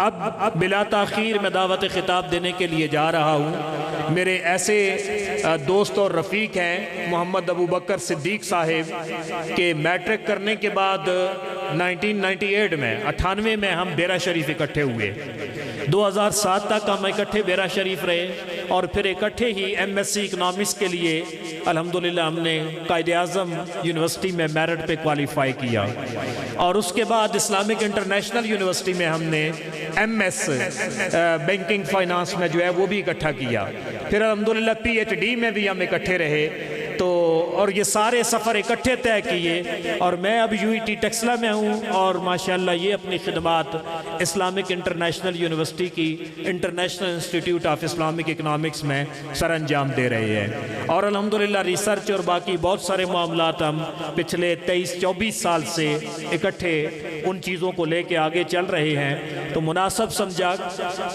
اب بلا تاخیر میں دعوت خطاب دینے کے لیے جا رہا ہوں۔ میرے ایسے دوست اور رفیق ہیں محمد ابو بکر صدیق صاحب کہ میٹرک کرنے کے بعد 1998 میں 98 میں ہم بیرا شریف اکٹھے ہوئے، 2007 تک ہم اکٹھے بیرا شریف رہے، اور پھر اکٹھے ہی ایم ایس سی اکنامکس کے لیے الحمدللہ ہم نے قائد اعظم یونیورسٹی میں میرٹ پہ کوالیفائی کیا، اور اس کے بعد اسلامک انٹرنیشنل یونیورسٹی میں ہم نے ایم ایس بینکنگ فائنانس میں جو ہے وہ بھی اکٹھا کیا، پھر الحمدللہ پی ایچ ڈی میں بھی ہم اکٹھے رہے، تو اور یہ سارے سفر اکٹھے طے کیے، اور میں اب یو ای ٹی ٹیکسلا میں ہوں، اور ماشاءاللہ یہ اپنی خدمات اسلامک انٹرنیشنل یونیورسٹی کی international institute of Islamic economics میں سر انجام دے رہے ہیں، اور الحمدللہ ریسرچ اور باقی بہت سارے معاملات ہم پچھلے 23-24 سال سے اکٹھے ان چیزوں کو لے کے آگے چل رہے ہیں، تو مناسب سمجھا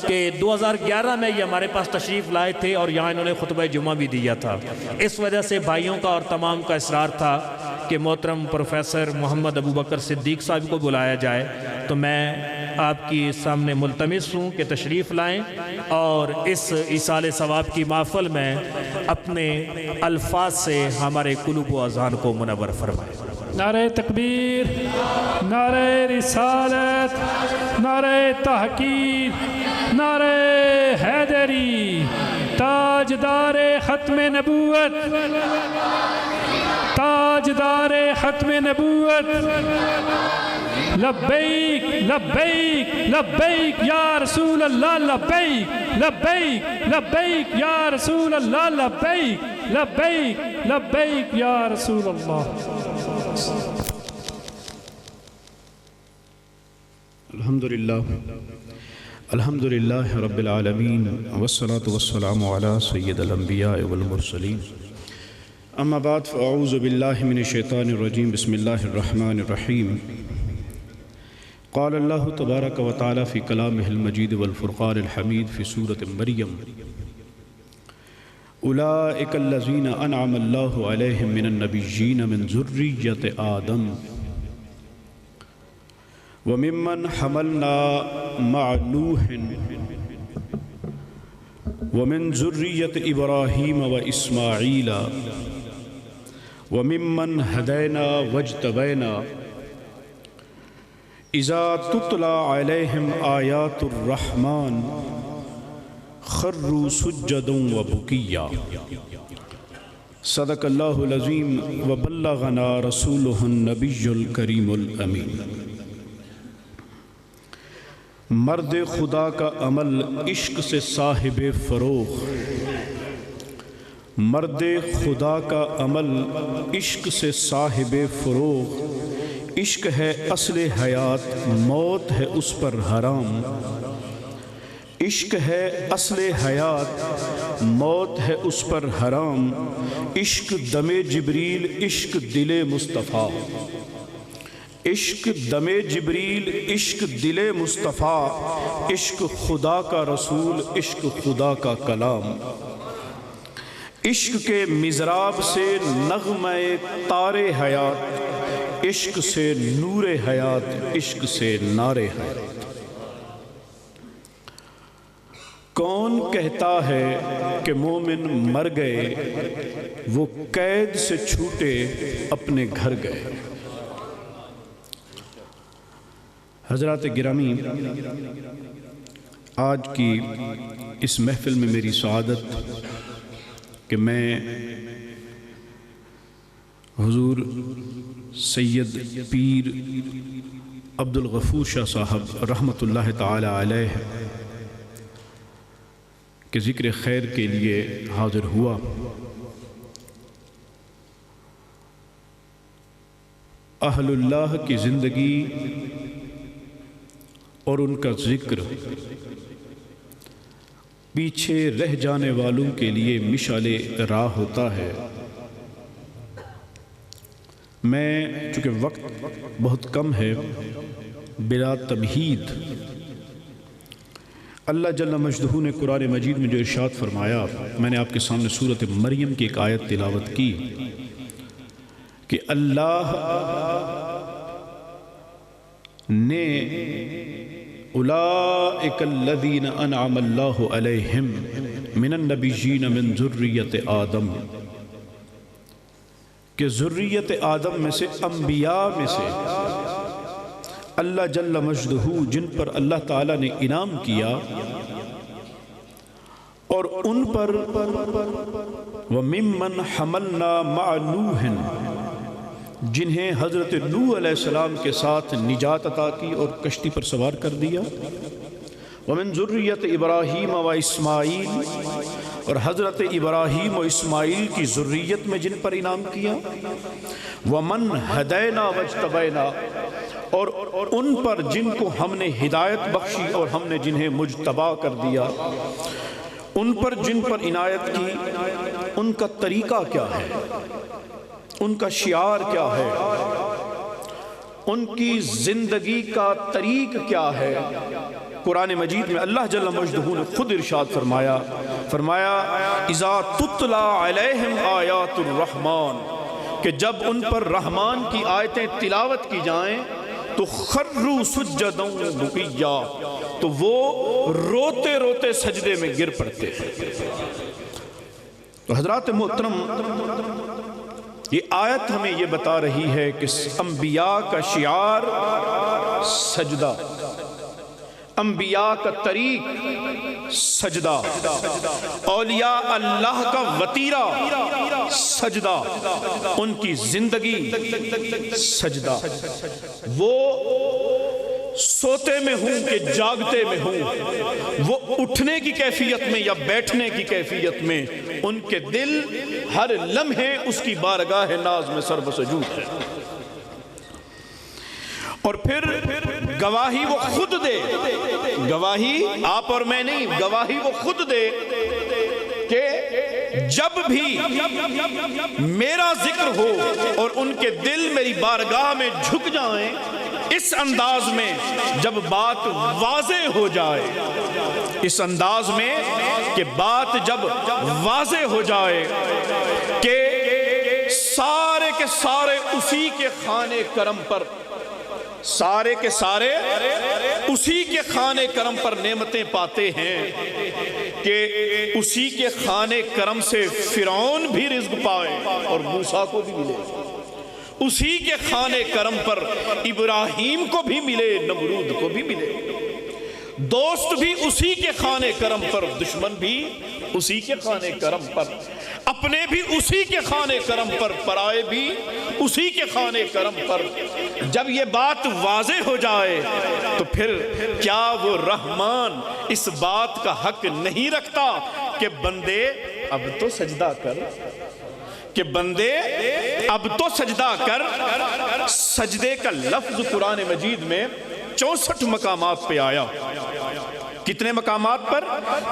کہ 2011 میں یہ ہمارے پاس تشریف لائے تھے، اور یہاں انہوں نے خطبہ جمعہ بھی دیا تھا، اس وجہ سے بھائیوں کا اور تمام کا اصرار تھا کہ محترم پروفیسر محمد ابو بکر صدیق صاحب کو بلایا جائے، تو میں آپ کی سامنے ملتمس ہوں کہ تشریف لائیں اور اس ایصال ثواب کی محفل میں اپنے الفاظ سے ہمارے قلوب و اذہان کو منور فرمائیں۔ نعرہ تکبیر، نعرہ رسالت، نعرہ تحقیق، نعرہ حیدری، تاجدار ختم نبوت، تاجدار ختم نبوت، لبیک لبیک لبیک یا رسول اللہ، لبیک لبیک لبیک یا رسول اللہ، لبیک لبیک لبیک یا رسول اللہ۔ الحمدللہ رب العالمین، والصلاة والسلام علی سید الانبیاء والمرسلین، اما بعد فاعوذ باللہ من الشیطان الرجیم، بسم اللہ الرحمن الرحیم۔ قال اللہ تبارک و تعالی فی کلامہ المجید والفرقان الحمید فی سورة مریم، اولئک الذین انعم اللہ علیہم من النبیین من ذریۃ آدم وممن حملنا مع نوح ومن ذریۃ ابراہیم واسماعیل وممن ہدینا واجتبینا اذا تتلی علیہم آیات الرحمن خروا سجدا وبکیا۔ صدق اللہ العظیم وبلغنا رسولہ النبی الکریم الامین۔ مرد خدا کا عمل عشق سے صاحب فروغ، مرد خدا کا عمل عشق سے صاحب فروغ، عشق ہے اصل حیات موت ہے اس پر حرام، عشق ہے اصل حیات موت ہے اس پر حرام، عشق دم جبریل عشق دل مصطفیٰ، عشق دم جبریل عشق دل مصطفیٰ، عشق خدا کا رسول عشق خدا کا کلام، عشق کے مضراب سے نغمہ تار حیات، عشق سے نور حیات عشق سے نار حیات۔ کون کہتا ہے کہ مومن مر گئے، وہ قید سے چھوٹے اپنے گھر گئے۔ حضرات گرامی، آج کی اس محفل میں میری سعادت کہ میں حضور سید پیر عبدالغفور شاہ صاحب رحمۃ اللہ تعالی علیہ کے ذکر خیر کے لیے حاضر ہوا۔ اہل اللہ کی زندگی اور ان کا ذکر پیچھے رہ جانے والوں کے لیے مشعل راہ ہوتا ہے۔ میں چونکہ وقت بہت کم ہے، بلا تمہید اللہ جل مجدہ نے قرآن مجید میں جو ارشاد فرمایا، میں نے آپ کے سامنے سورۃ مریم کی ایک آیت تلاوت کی کہ اللہ نے اولئک الذین انعم اللہ علیہم من النبیین من ذریت آدم، کہ ذریت آدم میں سے، انبیاء میں سے اللہ جل مجدہ جن پر اللہ تعالیٰ نے انعام کیا، اور ان پر وَمِمَّنْ حَمَلْنَا مَعَ نُوحٍ جنہیں حضرت نوح علیہ السلام کے ساتھ نجات عطا کی اور کشتی پر سوار کر دیا، وَمِن ذُرِّيَّةِ إِبْرَاهِيمَ وَإِسْمَاعِيلَ اور حضرت ابراہیم و اسماعیل کی ذریت میں جن پر انعام کیا، وَمَنْ هَدَيْنَا وَاجْتَبَيْنَا اور ان پر جن کو ہم نے ہدایت بخشی اور ہم نے جنہیں مجتبا کر دیا، ان پر جن پر عنایت کی، ان کا طریقہ کیا ہے، ان کا شعار کیا ہے، ان کی زندگی کا طریق کیا ہے۔ قرآن مجید میں اللہ جل مجدہ نے خود ارشاد فرمایا اذا تتلا علیہم آیات الرحمن، کہ جب ان پر رحمان کی آیتیں تلاوت کی جائیں تو خروا سجدا بکیا، تو وہ روتے روتے سجدے میں گر پڑتے ہیں۔ تو حضرات محترم، یہ آیت ہمیں یہ بتا رہی ہے کہ انبیاء کا شعار سجدہ، انبیاء کا طریق سجدہ، اولیاء اللہ کا وتیرہ سجدہ، ان کی زندگی سجدہ، وہ سوتے میں ہوں کہ جاگتے میں ہوں، وہ اٹھنے کی کیفیت میں یا بیٹھنے کی کیفیت میں، ان کے دل ہر لمحے اس کی بارگاہ ناز میں سر بسجود ہے۔ اور پھر گواہی وہ خود دے، گواہی آپ اور میں نہیں، گواہی وہ خود دے کہ جب بھی میرا ذکر ہو اور ان کے دل میری بارگاہ میں جھک جائیں، اس انداز میں جب بات واضح ہو جائے، اس انداز میں کہ بات جب واضح ہو جائے کہ سارے کے سارے اسی کے خانے کرم پر، سارے کے سارے اسی کے خانے کرم پر نعمتیں پاتے ہیں، کہ اسی کے خانے کرم سے فرعون بھی رزق پائے اور موسیٰ کو بھی ملے، اسی کے خانے کرم پر ابراہیم کو بھی ملے، نمرود کو بھی ملے، دوست بھی اسی کے خانے کرم پر، دشمن بھی اسی کے خانے کرم پر، اپنے بھی اسی کے خانے کرم پر، پرائے بھی اسی کے خانے کرم پر۔ جب یہ بات واضح ہو جائے تو پھر کیا وہ رحمان اس بات کا حق نہیں رکھتا کہ بندے اب تو سجدہ کر، کہ بندے اب تو سجدہ کر۔ سجدے کا لفظ قرآن مجید میں 64 مقامات پہ آیا۔ کتنے مقامات پر؟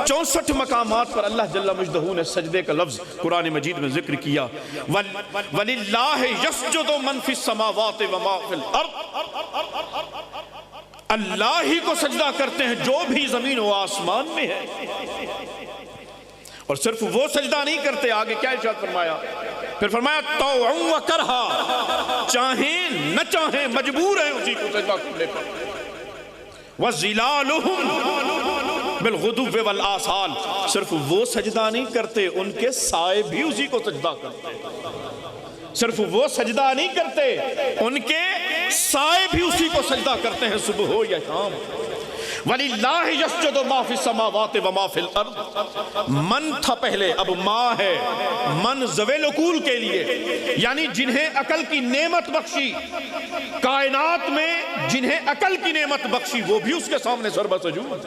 64 مقامات پر اللہ جل مجدہ نے سجدے کا لفظ قرآن مجید میں ذکر کیا۔ وَلِلَّهِ يَسْجُدُ مَنْ فِي السَّمَاوَاتِ وَمَا فِي الْأَرْضِ، اللہ ہی کو سجدہ کرتے ہیں جو بھی زمین و آسمان میں ہے۔ اور صرف وہ سجدہ نہیں کرتے، آگے کیا ارشاد فرمایا؟ پھر فرمایا طوعا و کرہا، چاہیں نہ چاہیں مجبور ہیں اسی کو سجدہ کرنے پر۔ وَظِلَالُهُمْ بِالْغُدُوِّ وَالْآصَالِ، صرف وہ سجدہ نہیں کرتے، ان کے سائے بھی اسی کو سجدہ کرتے ہیں۔ صرف وہ سجدہ نہیں کرتے، ان کے سائے بھی اسی کو سجدہ کرتے ہیں، صبح ہو یا شام۔ وَلِلَّهِ يَسْجُدُ مَا فِي السَّمَاوَاتِ وَمَا فِي الْأَرْضِ، من تھا پہلے، اب ما ہے، من ذوی العقول کے لیے، یعنی جنہیں عقل کی نعمت بخشی، کائنات میں جنہیں عقل کی نعمت بخشی، وہ بھی اس کے سامنے سر بسجود۔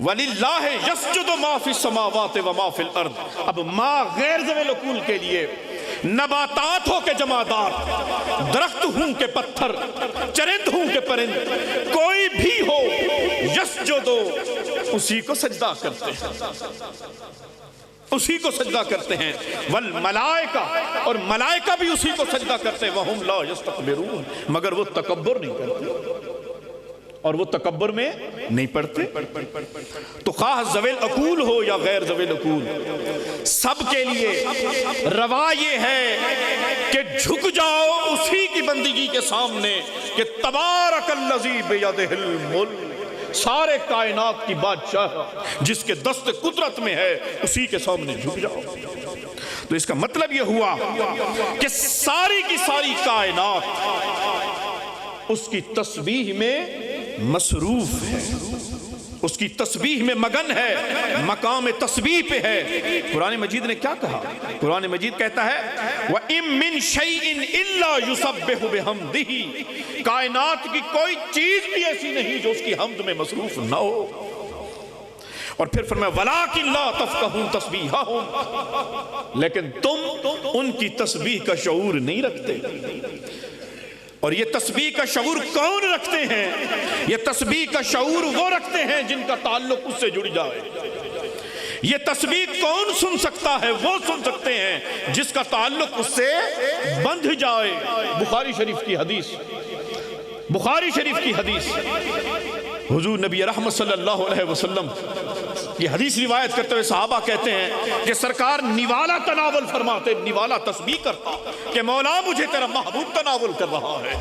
وَلِلَّهِ يَسْجُدُ مَا فِي السَّمَاوَاتِ وَمَا فِي الْأَرْضِ، اب ما غیر ذوی العقول کے لیے، نباتات ہو کے جمادات، درخت ہوں کے پتھر، چرند ہوں کے پرند، کوئی بھی ہو، یسجدو اسی کو سجدہ کرتے ہیں، اسی کو سجدہ کرتے ہیں۔ والملائکہ، اور ملائکہ بھی اسی کو سجدہ کرتے ہیں۔ وَهُمْ لَا يَسْتَكْبِرُونَ، مگر وہ تکبر نہیں کرتے، اور وہ تکبر میں نہیں پڑھتے. تو خواہ ذوی العقول ہو یا غیر ذوی العقول، سب کے لیے روا یہ ہے کہ جھک جاؤ اسی کی بندگی کے سامنے کہ تبارک الذی بیدہ الملک، سارے کائنات کی بادشاہ جس کے دست قدرت میں ہے اسی کے سامنے جھک جاؤ. تو اس کا مطلب یہ ہوا کہ ساری کی ساری کائنات اس کی تسبیح میں مصروف ہے، اس کی تسبیح میں مگن ہے، مقام تسبیح پہ ہے. قرآن مجید نے کیا کہا؟ قرآن مجید کہتا ہے وَإِن مِّن شَيْءٍ إِلَّا يُسَبِّحُ بِحَمْدِهِ، کائنات کی کوئی چیز بھی ایسی نہیں جو اس کی حمد میں مصروف نہ ہو. اور پھر فرمایا وَلَٰكِن لَا تَفْقَهُونَ تَسْبِيحَهُمْ، لیکن تم ان کی تسبیح کا شعور نہیں رکھتے. اور یہ تسبیح کا شعور کون رکھتے ہیں؟ یہ تسبیح کا شعور وہ رکھتے ہیں جن کا تعلق اس سے جڑ جائے. یہ تسبیح کون سن سکتا ہے؟ وہ سن سکتے ہیں جس کا تعلق اس سے بندھ جائے. بخاری شریف کی حدیث، بخاری شریف کی حدیث، حضور نبی رحمت صلی اللہ علیہ وسلم یہ حدیث روایت کرتے ہوئے صحابہ کہتے ہیں کہ سرکار نوالا تناول فرماتے، نوالا تسبیح کرتا کہ مولا مجھے تیرا محبوب تناول کر رہا ہے.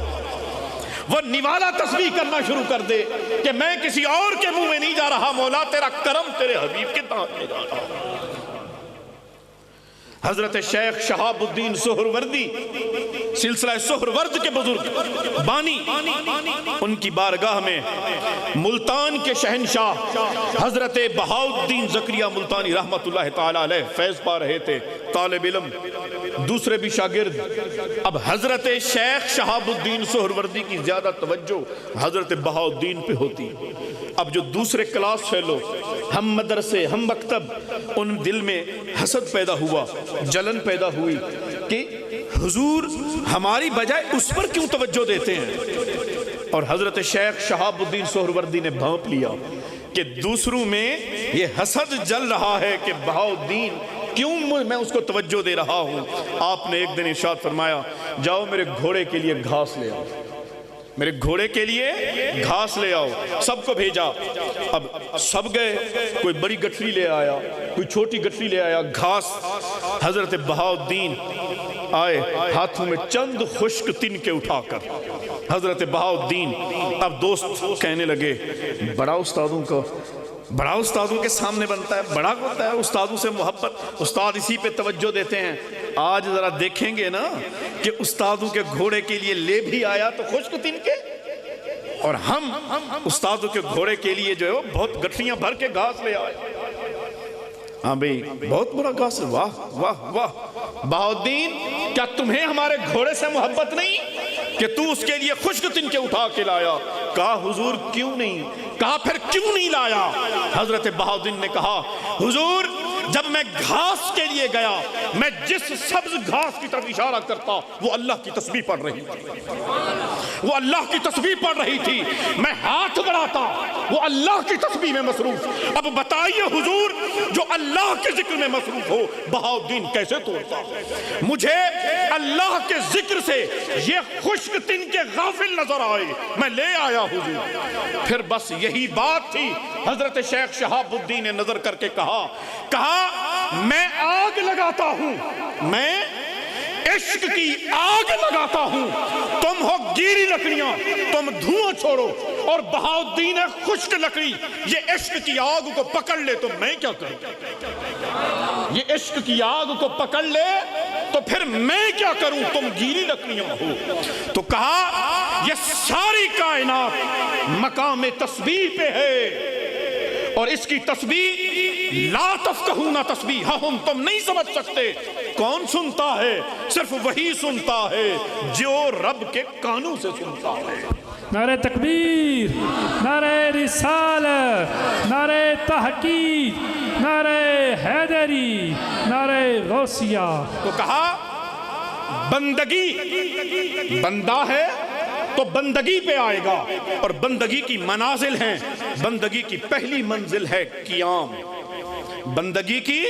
وہ نوالا تسبیح کرنا شروع کر دے کہ میں کسی اور کے منہ میں نہیں جا رہا، مولا تیرا کرم تیرے حبیب کے دامن میں جا رہا ہوں. حضرت شیخ شہاب الدین سہروردی، سلسلہ سہرورد کے بزرگ بانی، ان کی بارگاہ میں ملتان کے شہنشاہ حضرت بہاؤالدین زکریہ ملتانی رحمت اللہ تعالی علیہ فیض پا رہے تھے. طالب علم دوسرے بھی شاگرد. اب حضرت شیخ شہاب الدین سہروردی کی زیادہ توجہ حضرت بہاؤالدین پہ ہوتی. اب جو دوسرے کلاس فیلو، ہم مدرسے، ہم مکتب، ان دل میں حسد پیدا ہوا، جلن پیدا ہوئی کہ حضور ہماری بجائے اس پر کیوں توجہ دیتے ہیں. اور حضرت شیخ شہاب الدین سہروردی نے بھانپ لیا کہ دوسروں میں یہ حسد جل رہا ہے کہ بہاؤالدین کیوں میں اس کو توجہ دے رہا ہوں. آپ نے ایک دن ارشاد فرمایا جاؤ میرے گھوڑے کے لیے گھاس لے آؤ، میرے گھوڑے کے لیے گھاس لے آؤ. سب کو بھیجا. اب سب گئے، کوئی بڑی گٹھری لے آیا، کوئی چھوٹی گٹھری لے آیا. گھاس حضرت بہاؤالدین آئے ہاتھوں میں چند خشک تن کے اٹھا کر. حضرت بہاؤالدین اب دوست کہنے لگے بڑا استادوں کے سامنے بنتا ہے، بڑا ہوتا ہے استادوں سے محبت، استاد اسی پہ توجہ دیتے ہیں. آج ذرا دیکھیں گے نا کہ استادوں کے گھوڑے کے لیے لے بھی آیا تو خشک تن کے، اور ہم استادوں کے گھوڑے کے لیے جو ہے بہت گٹھریاں بھر کے گھاس لے آئے. ہاں بھئی بہت بڑا گھاس. واہ واہ واہ. بہاؤالدین کیا تمہیں ہمارے گھوڑے سے محبت نہیں کہ تو اس کے لیے خشک تن کے اٹھا کے لایا؟ کہا حضور کیوں نہیں. کہا پھر کیوں نہیں لایا؟ حضرت بہاؤالدین نے کہا حضور جب میں گھاس کے لیے گیا، میں جس سبز گھاس کی طرف اشارہ کرتا وہ اللہ کی تسبیح پڑھ رہی تھی، وہ اللہ کی تسبیح پڑھ رہی تھی. میں ہاتھ بڑھاتا وہ اللہ کی تسبیح میں مصروف. اب بتائیے حضور جو اللہ کے ذکر میں مصروف ہو بہاؤالدین کیسے توڑتا؟ مجھے اللہ کے ذکر سے یہ خشک تن کے غافل نظر آئے، میں لے آیا حضور. پھر بس یہی بات تھی. حضرت شیخ شہاب الدین نے نظر کر کے کہا میں آگ لگاتا ہوں، میں عشق کی آگ لگاتا ہوں، تم ہو گیلی لکڑیاں، تم دھواں چھوڑو. اور بہاؤالدین ہے خشک لکڑی، یہ عشق کی آگ کو پکڑ لے تو میں کیا کروں؟ یہ عشق کی آگ کو پکڑ لے تو پھر میں کیا کروں؟ تم گیلی لکڑیاں ہو. تو کہا یہ ساری کائنات مقام تسبیح پہ ہے، اور اس کی تسبیح لا تفقہون تسبیحہم، تم نہیں سمجھ سکتے. کون سنتا ہے؟ صرف وہی سنتا ہے جو رب کے کانوں سے سنتا ہے. نعرہ تکبیر، نعرہ رسالت، نعرہ تحقیق، نعرہ حیدری، نعرہ غوثیہ. تو کہا بندگی، بندہ ہے تو بندگی پہ آئے گا، اور بندگی کی منازل ہیں. بندگی کی پہلی منزل ہے قیام. بندگی کی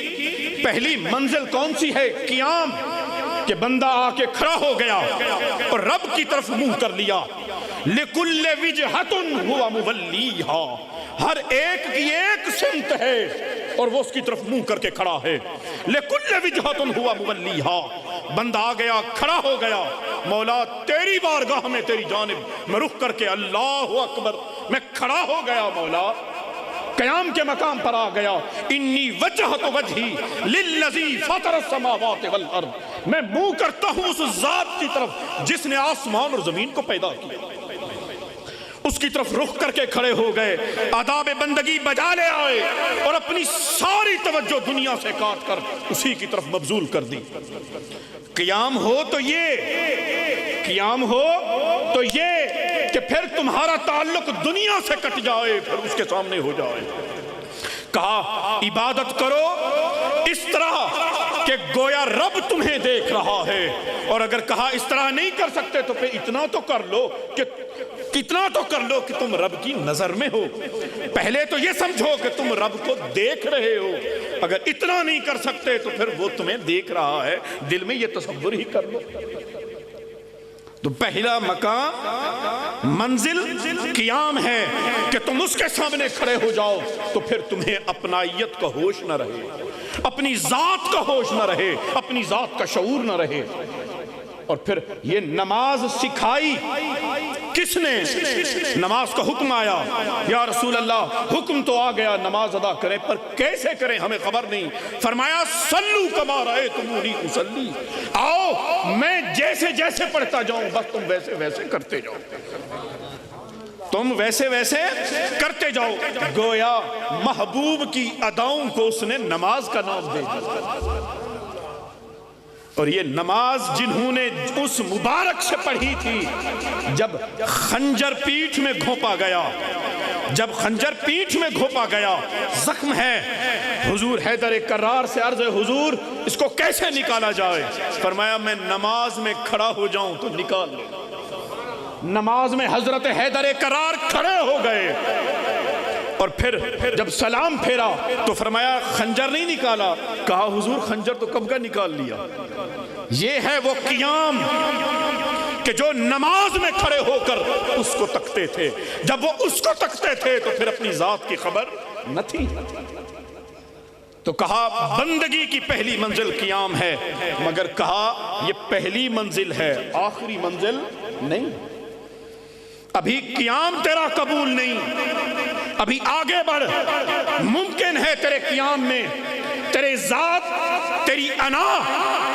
پہلی منزل کون سی ہے؟ قیام. کہ بندہ آ کے کھڑا ہو گیا اور رب کی طرف منہ کر لیا. لکل وجہۃ ہوا مولیھا، ہر ایک کی ایک سمت ہے اور وہ اس کی طرف منہ کر کے کھڑا ہے. لکل وجہۃ ہوا مولیھا، بندہ آ گیا، کھڑا ہو گیا، مولا تیری بارگاہ میں تیری جانب میں رخ کر کے اللہ اکبر میں کھڑا ہو گیا، مولا قیام کے مقام پر آ گیا. انی وجہت وجہی للذی فطر السماوات والارض، میں منہ کرتا ہوں اس ذات کی طرف جس نے آسمان اور زمین کو پیدا کیا. اس کی طرف رخ کر کے کھڑے ہو گئے، آداب بندگی بجا لے آئے اور اپنی ساری توجہ دنیا سے کاٹ کر اسی کی طرف مبذول کر دی. قیام ہو تو یہ، قیام ہو تو یہ کہ پھر تمہارا تعلق دنیا سے کٹ جائے، پھر اس کے سامنے ہو جائے. کہا عبادت کرو اس طرح کہ گویا رب تمہیں دیکھ رہا ہے، اور اگر کہا اس طرح نہیں کر سکتے تو پھر اتنا تو کر لو کہ تم رب کی نظر میں ہو. پہلے تو یہ سمجھو کہ تم رب کو دیکھ رہے ہو، اگر اتنا نہیں کر سکتے تو پھر وہ تمہیں دیکھ رہا ہے، دل میں یہ تصور ہی کر لو. تو پہلا مقام منزل قیام ہے کہ تم اس کے سامنے کھڑے ہو جاؤ تو پھر تمہیں اپنائیت کا ہوش نہ رہے، اپنی ذات کا ہوش نہ رہے، اپنی ذات کا شعور نہ رہے. اور پھر یہ نماز سکھائی کس نے؟ نماز کا حکم آیا، یا رسول اللہ حکم تو آ گیا نماز ادا کریں، پر کیسے کریں ہمیں خبر نہیں. فرمایا صلو کما رأیتمونی اصلی، آؤ میں جیسے جیسے پڑھتا جاؤں بس تم ویسے ویسے کرتے جاؤ، تم ویسے ویسے کرتے جاؤ. گویا محبوب کی اداؤں کو اس نے نماز کا نام دے دیا. اور یہ نماز جنہوں نے اس مبارک سے پڑھی تھی، جب خنجر پیٹھ میں گھونپا گیا، جب خنجر پیٹھ میں گھونپا گیا، زخم ہے، حضور حیدر کرار سے عرض ہے حضور اس کو کیسے نکالا جائے؟ فرمایا میں نماز میں کھڑا ہو جاؤں تو نکال لے. نماز میں حضرت حیدر کرار کھڑے ہو گئے، اور پھر جب سلام پھیرا تو فرمایا خنجر نہیں نکالا. کہا حضور خنجر تو کب کا نکال لیا. یہ ہے وہ قیام کہ جو نماز میں کھڑے ہو کر اس کو تکتے تھے. جب وہ اس کو تکتے تھے تو پھر اپنی ذات کی خبر نہ تھی. تو کہا بندگی کی پہلی منزل قیام ہے، مگر کہا یہ پہلی منزل ہے، آخری منزل نہیں. ابھی قیام تیرا قبول نہیں، ابھی آگے بڑھ. ممکن ہے تیرے قیام میں تیرے ذات، تیری انا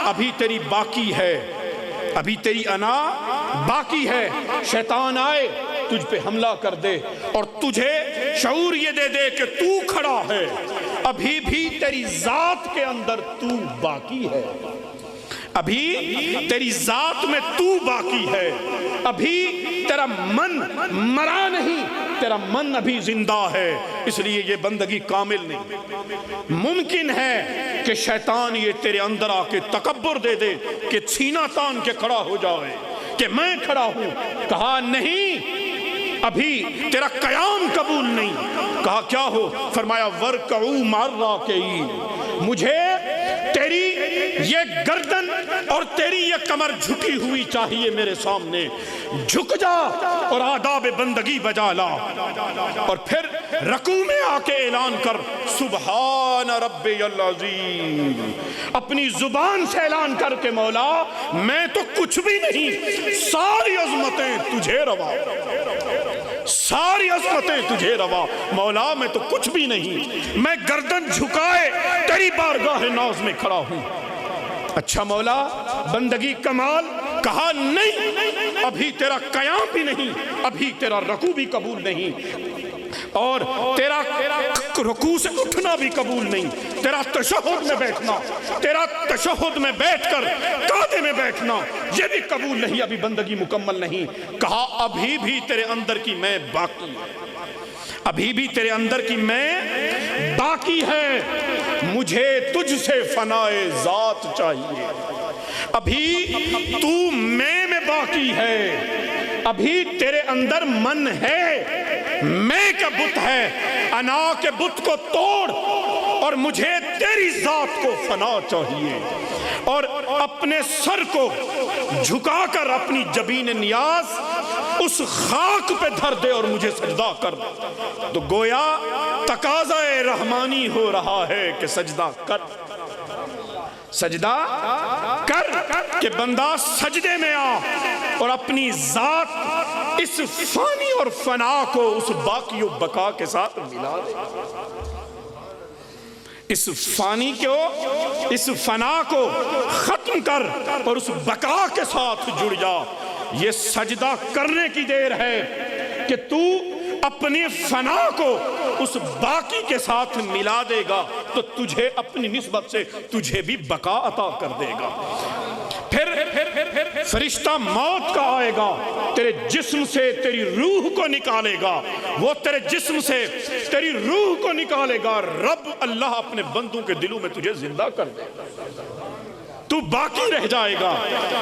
ابھی تیری باقی ہے، ابھی تیری انا باقی ہے. شیطان آئے تجھ پہ حملہ کر دے اور تجھے شعور یہ دے دے کہ تو کھڑا ہے، ابھی بھی تیری ذات کے اندر تو باقی ہے، ابھی تیری ذات میں تو باقی ہے، ابھی تیرا من مرا نہیں، تیرا من ابھی زندہ ہے. اس لیے یہ بندگی کامل نہیں. ممکن ہے کہ شیطان یہ تیرے اندر آ کے تکبر دے دے کہ سینہ تان کے کھڑا ہو جائے کہ میں کھڑا ہوں. کہا نہیں، ابھی تیرا قیام قبول نہیں. کہا کیا ہو؟ فرمایا ورکعوا مع الراکعین، مجھے تیری یہ گردن اور تیری یہ کمر جھکی ہوئی چاہیے میرے سامنے. جھک جا اور آداب بندگی بجا لا، اور پھر رکوع میں آ کے اعلان کر سبحان ربی العظیم. اپنی زبان سے اعلان کر کے مولا میں تو کچھ بھی نہیں، ساری عظمتیں تجھے روا، ساری عظمتیں تجھے روا. مولا میں تو کچھ بھی نہیں، میں گردن جھکائے تیری بارگاہ ناز میں کھڑا ہوں. اچھا مولا بندگی کمال. کہا نہیں، ابھی تیرا قیام بھی نہیں، ابھی تیرا رکوع بھی قبول نہیں، اور تیرا رکوع سے اٹھنا بھی قبول نہیں، تیرا تشہد میں بیٹھنا، تیرا تشہد میں بیٹھ کر قعدے میں بیٹھنا یہ بھی قبول نہیں، ابھی بندگی مکمل نہیں. کہا ابھی بھی تیرے اندر کی میں باقی، ابھی بھی تیرے اندر کی میں باقی ہے. مجھے تجھ سے فنائے ذات چاہیے، ابھی تو میں باقی ہے، ابھی تیرے اندر من ہے، میں کا بت ہے. انا کے بت کو توڑ اور مجھے تیری ذات کو فنا چاہیے. اور اپنے سر کو جھکا کر اپنی جبین نیاز اس خاک پہ دھر دے اور مجھے سجدہ کر. تو گویا تقاضا رحمانی ہو رہا ہے کہ سجدہ کر، سجدہ کر، کہ بندہ سجدے میں آ اور اپنی ذات اس فانی اور فنا کو اس باقی و بقا کے ساتھ ملا دے. اس فانی کو، اس فنا کو ختم کر اور اس بقا کے ساتھ جڑ جا. یہ سجدہ کرنے کی دیر ہے کہ تو اپنے فنا کو اس باقی کے ساتھ ملا دے گا تو تجھے اپنی نسبت سے تجھے بھی بقا عطا کر دے گا. پھر فرشتہ موت کا آئے گا، تیرے جسم سے تیری روح کو نکالے گا. وہ تیرے جسم سے تیری روح کو نکالے گا. رب اللہ اپنے بندوں کے دلوں میں تجھے زندہ کر دے گا، تو باقی رہ جائے گا.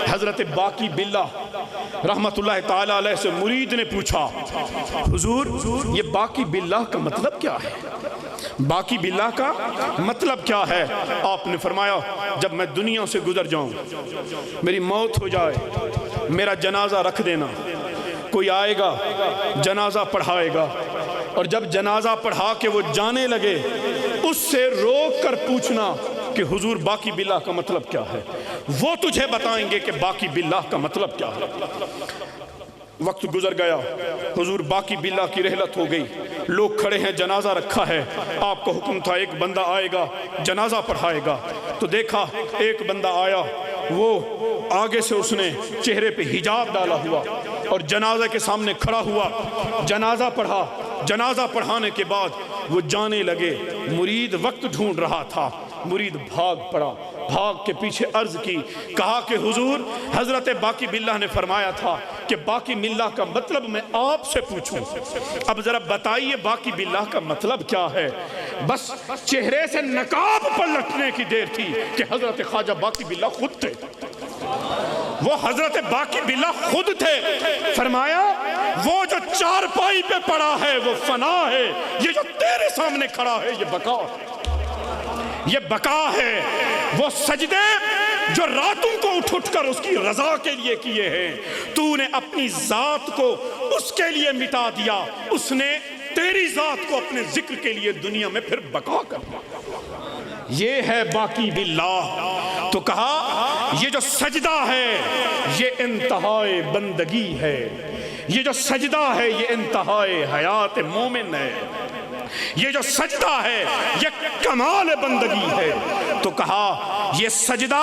حضرت باقی باللہ رحمت اللہ تعالی علیہ سے مرید نے پوچھا، حضور یہ باقی باللہ کا مطلب کیا ہے؟ باقی باللہ کا مطلب کیا ہے؟ آپ نے فرمایا جب میں دنیا سے گزر جاؤں، میری موت ہو جائے، میرا جنازہ رکھ دینا، کوئی آئے گا جنازہ پڑھائے گا، اور جب جنازہ پڑھا کے وہ جانے لگے اس سے روک کر پوچھنا کہ حضور باقی باللہ کا مطلب کیا ہے. وہ تجھے بتائیں گے کہ باقی باللہ کا مطلب کیا ہے. وقت گزر گیا، حضور باقی باللہ کی رحلت ہو گئی، لوگ کھڑے ہیں، جنازہ رکھا ہے. آپ کو حکم تھا ایک بندہ آئے گا جنازہ پڑھائے گا. تو دیکھا ایک بندہ آیا، وہ آگے سے اس نے چہرے پہ حجاب ڈالا ہوا اور جنازہ کے سامنے کھڑا ہوا، جنازہ پڑھا. جنازہ پڑھانے کے بعد وہ جانے لگے. مرید وقت ڈھونڈ رہا تھا، مرید بھاگ پڑا، بھاگ کے پیچھے عرض کی، کہا کہ حضور حضرت باقی باللہ نے فرمایا تھا کہ باقی باللہ کا مطلب میں آپ سے پوچھوں، اب ذرا بتائیے باقی باللہ کا مطلب کیا ہے. بس چہرے سے نقاب پلٹنے کی دیر تھی کہ حضرت خواجہ باقی باللہ خود تھے. وہ حضرت باقی باللہ خود تھے. فرمایا وہ جو چارپائی پہ پڑا ہے وہ فنا ہے، یہ جو تیرے سامنے کھڑا ہے یہ بقا ہے، یہ بقا ہے. وہ سجدے جو راتوں کو اٹھ کر اس کی رضا کے لیے کیے ہیں، تو نے اپنی ذات کو اس کے لیے مٹا دیا، اس نے تیری ذات کو اپنے ذکر کے لیے دنیا میں پھر بقا کر دیا. یہ ہے باقی باللہ. تو کہا یہ جو سجدہ ہے یہ انتہائے بندگی ہے، یہ جو سجدہ ہے یہ انتہائے حیات مومن ہے، یہ جو سجدہ ہے یہ کمال بندگی ہے. تو کہا یہ سجدہ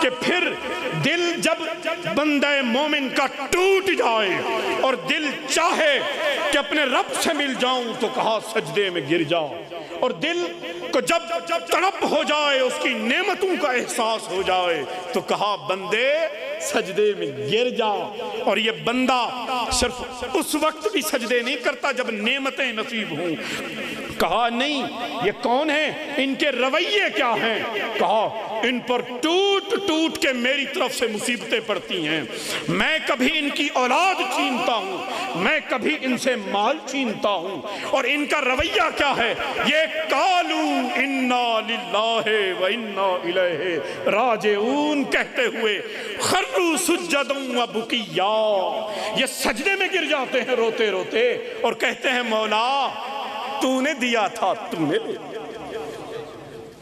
کہ پھر دل جب بندہ مومن کا ٹوٹ جائے اور دل چاہے کہ اپنے رب سے مل جاؤں تو کہا سجدے میں گر جاؤ، اور دل کو جب تڑپ ہو جائے اس کی نعمتوں کا احساس ہو جائے تو کہا بندے سجدے میں گر جا. اور یہ بندہ صرف اس وقت بھی سجدے نہیں کرتا جب نعمتیں نصیب ہوں. کہا نہیں یہ کون ہیں، ان کے رویے کیا ہیں؟ کہا ان پر ٹوٹ ٹوٹ کے میری طرف سے مصیبتیں پڑتی ہیں، میں کبھی ان کی اولاد چھینتا ہوں، میں کبھی ان سے مال چھینتا ہوں. اور ان کا رویہ کیا ہے؟ یہ قالو انا للہ و انا الیہ راجعون کہتے ہوئے خروا سجدا و بکیا، یہ سجدے میں گر جاتے ہیں روتے روتے اور کہتے ہیں مولا تو نے دیا تھا،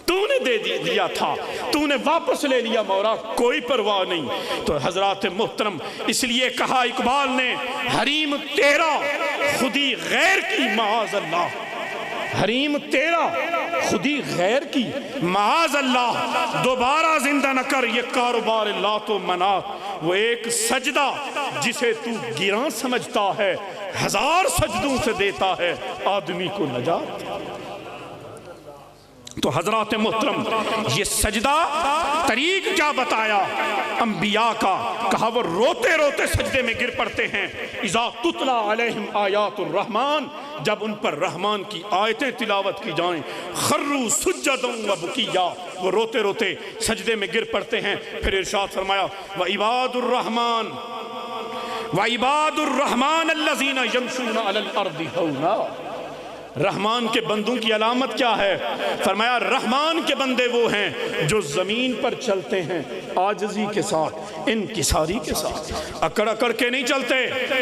تو نے دے دیا تھا، تو نے واپس لے لیا مولا، کوئی پرواہ نہیں. تو حضرات محترم اس لیے کہا اقبال نے حریم تیرا خودی غیر کی معاذ اللہ، حریم تیرا خودی غیر کی معاذ اللہ، دوبارہ زندہ نہ کر یہ کاروبار لات و منات. وہ ایک سجدہ جسے تو گراں سمجھتا ہے 1000 سجدوں سے دیتا ہے آدمی کو نجات. تو حضرات محترم یہ سجدہ طریق کیا بتایا انبیاء کا؟ کہا وہ روتے روتے سجدے میں گر پڑتے ہیں. اذا تتلی علیہم آیات الرحمن، جب ان پر رحمان کی آیتیں تلاوت کی جائیں، خروا سجدا و بکیا، وہ روتے روتے سجدے میں گر پڑتے ہیں. پھر ارشاد فرمایا وعباد الرحمن وعباد الرحمن الذین یمشون علی الارض ہونا، رحمان کے بندوں کی علامت کیا ہے؟ فرمایا رحمان کے بندے وہ ہیں جو زمین پر چلتے ہیں عاجزی کے ساتھ، انکساری کے ساتھ، اکڑ اکڑ کے نہیں چلتے،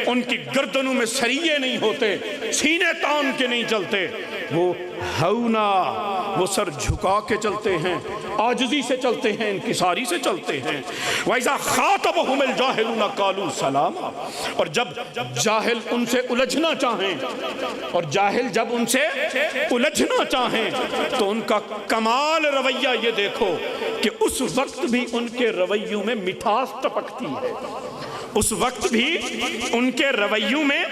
ان کی گردنوں میں سریے نہیں ہوتے، سینے تان کے نہیں چلتے، وہ ہونا، وہ سر جھکا کے چلتے ہیں، عاجزی سے چلتے ہیں، انکساری سے چلتے ہیں۔ وَإِذَا خَاطَبَهُمُ الْجَاهِلُونَ قَالُوا سَلَامًا، اور جب جاہل ان سے الجھنا چاہیں، اور جاہل جب ان سے الجھنا چاہیں تو ان کا کمال رویہ یہ دیکھو کہ اس وقت بھی ان کے رویوں میں مٹھاس ٹپکتی ہے، اس وقت بھی ان کے رویوں میں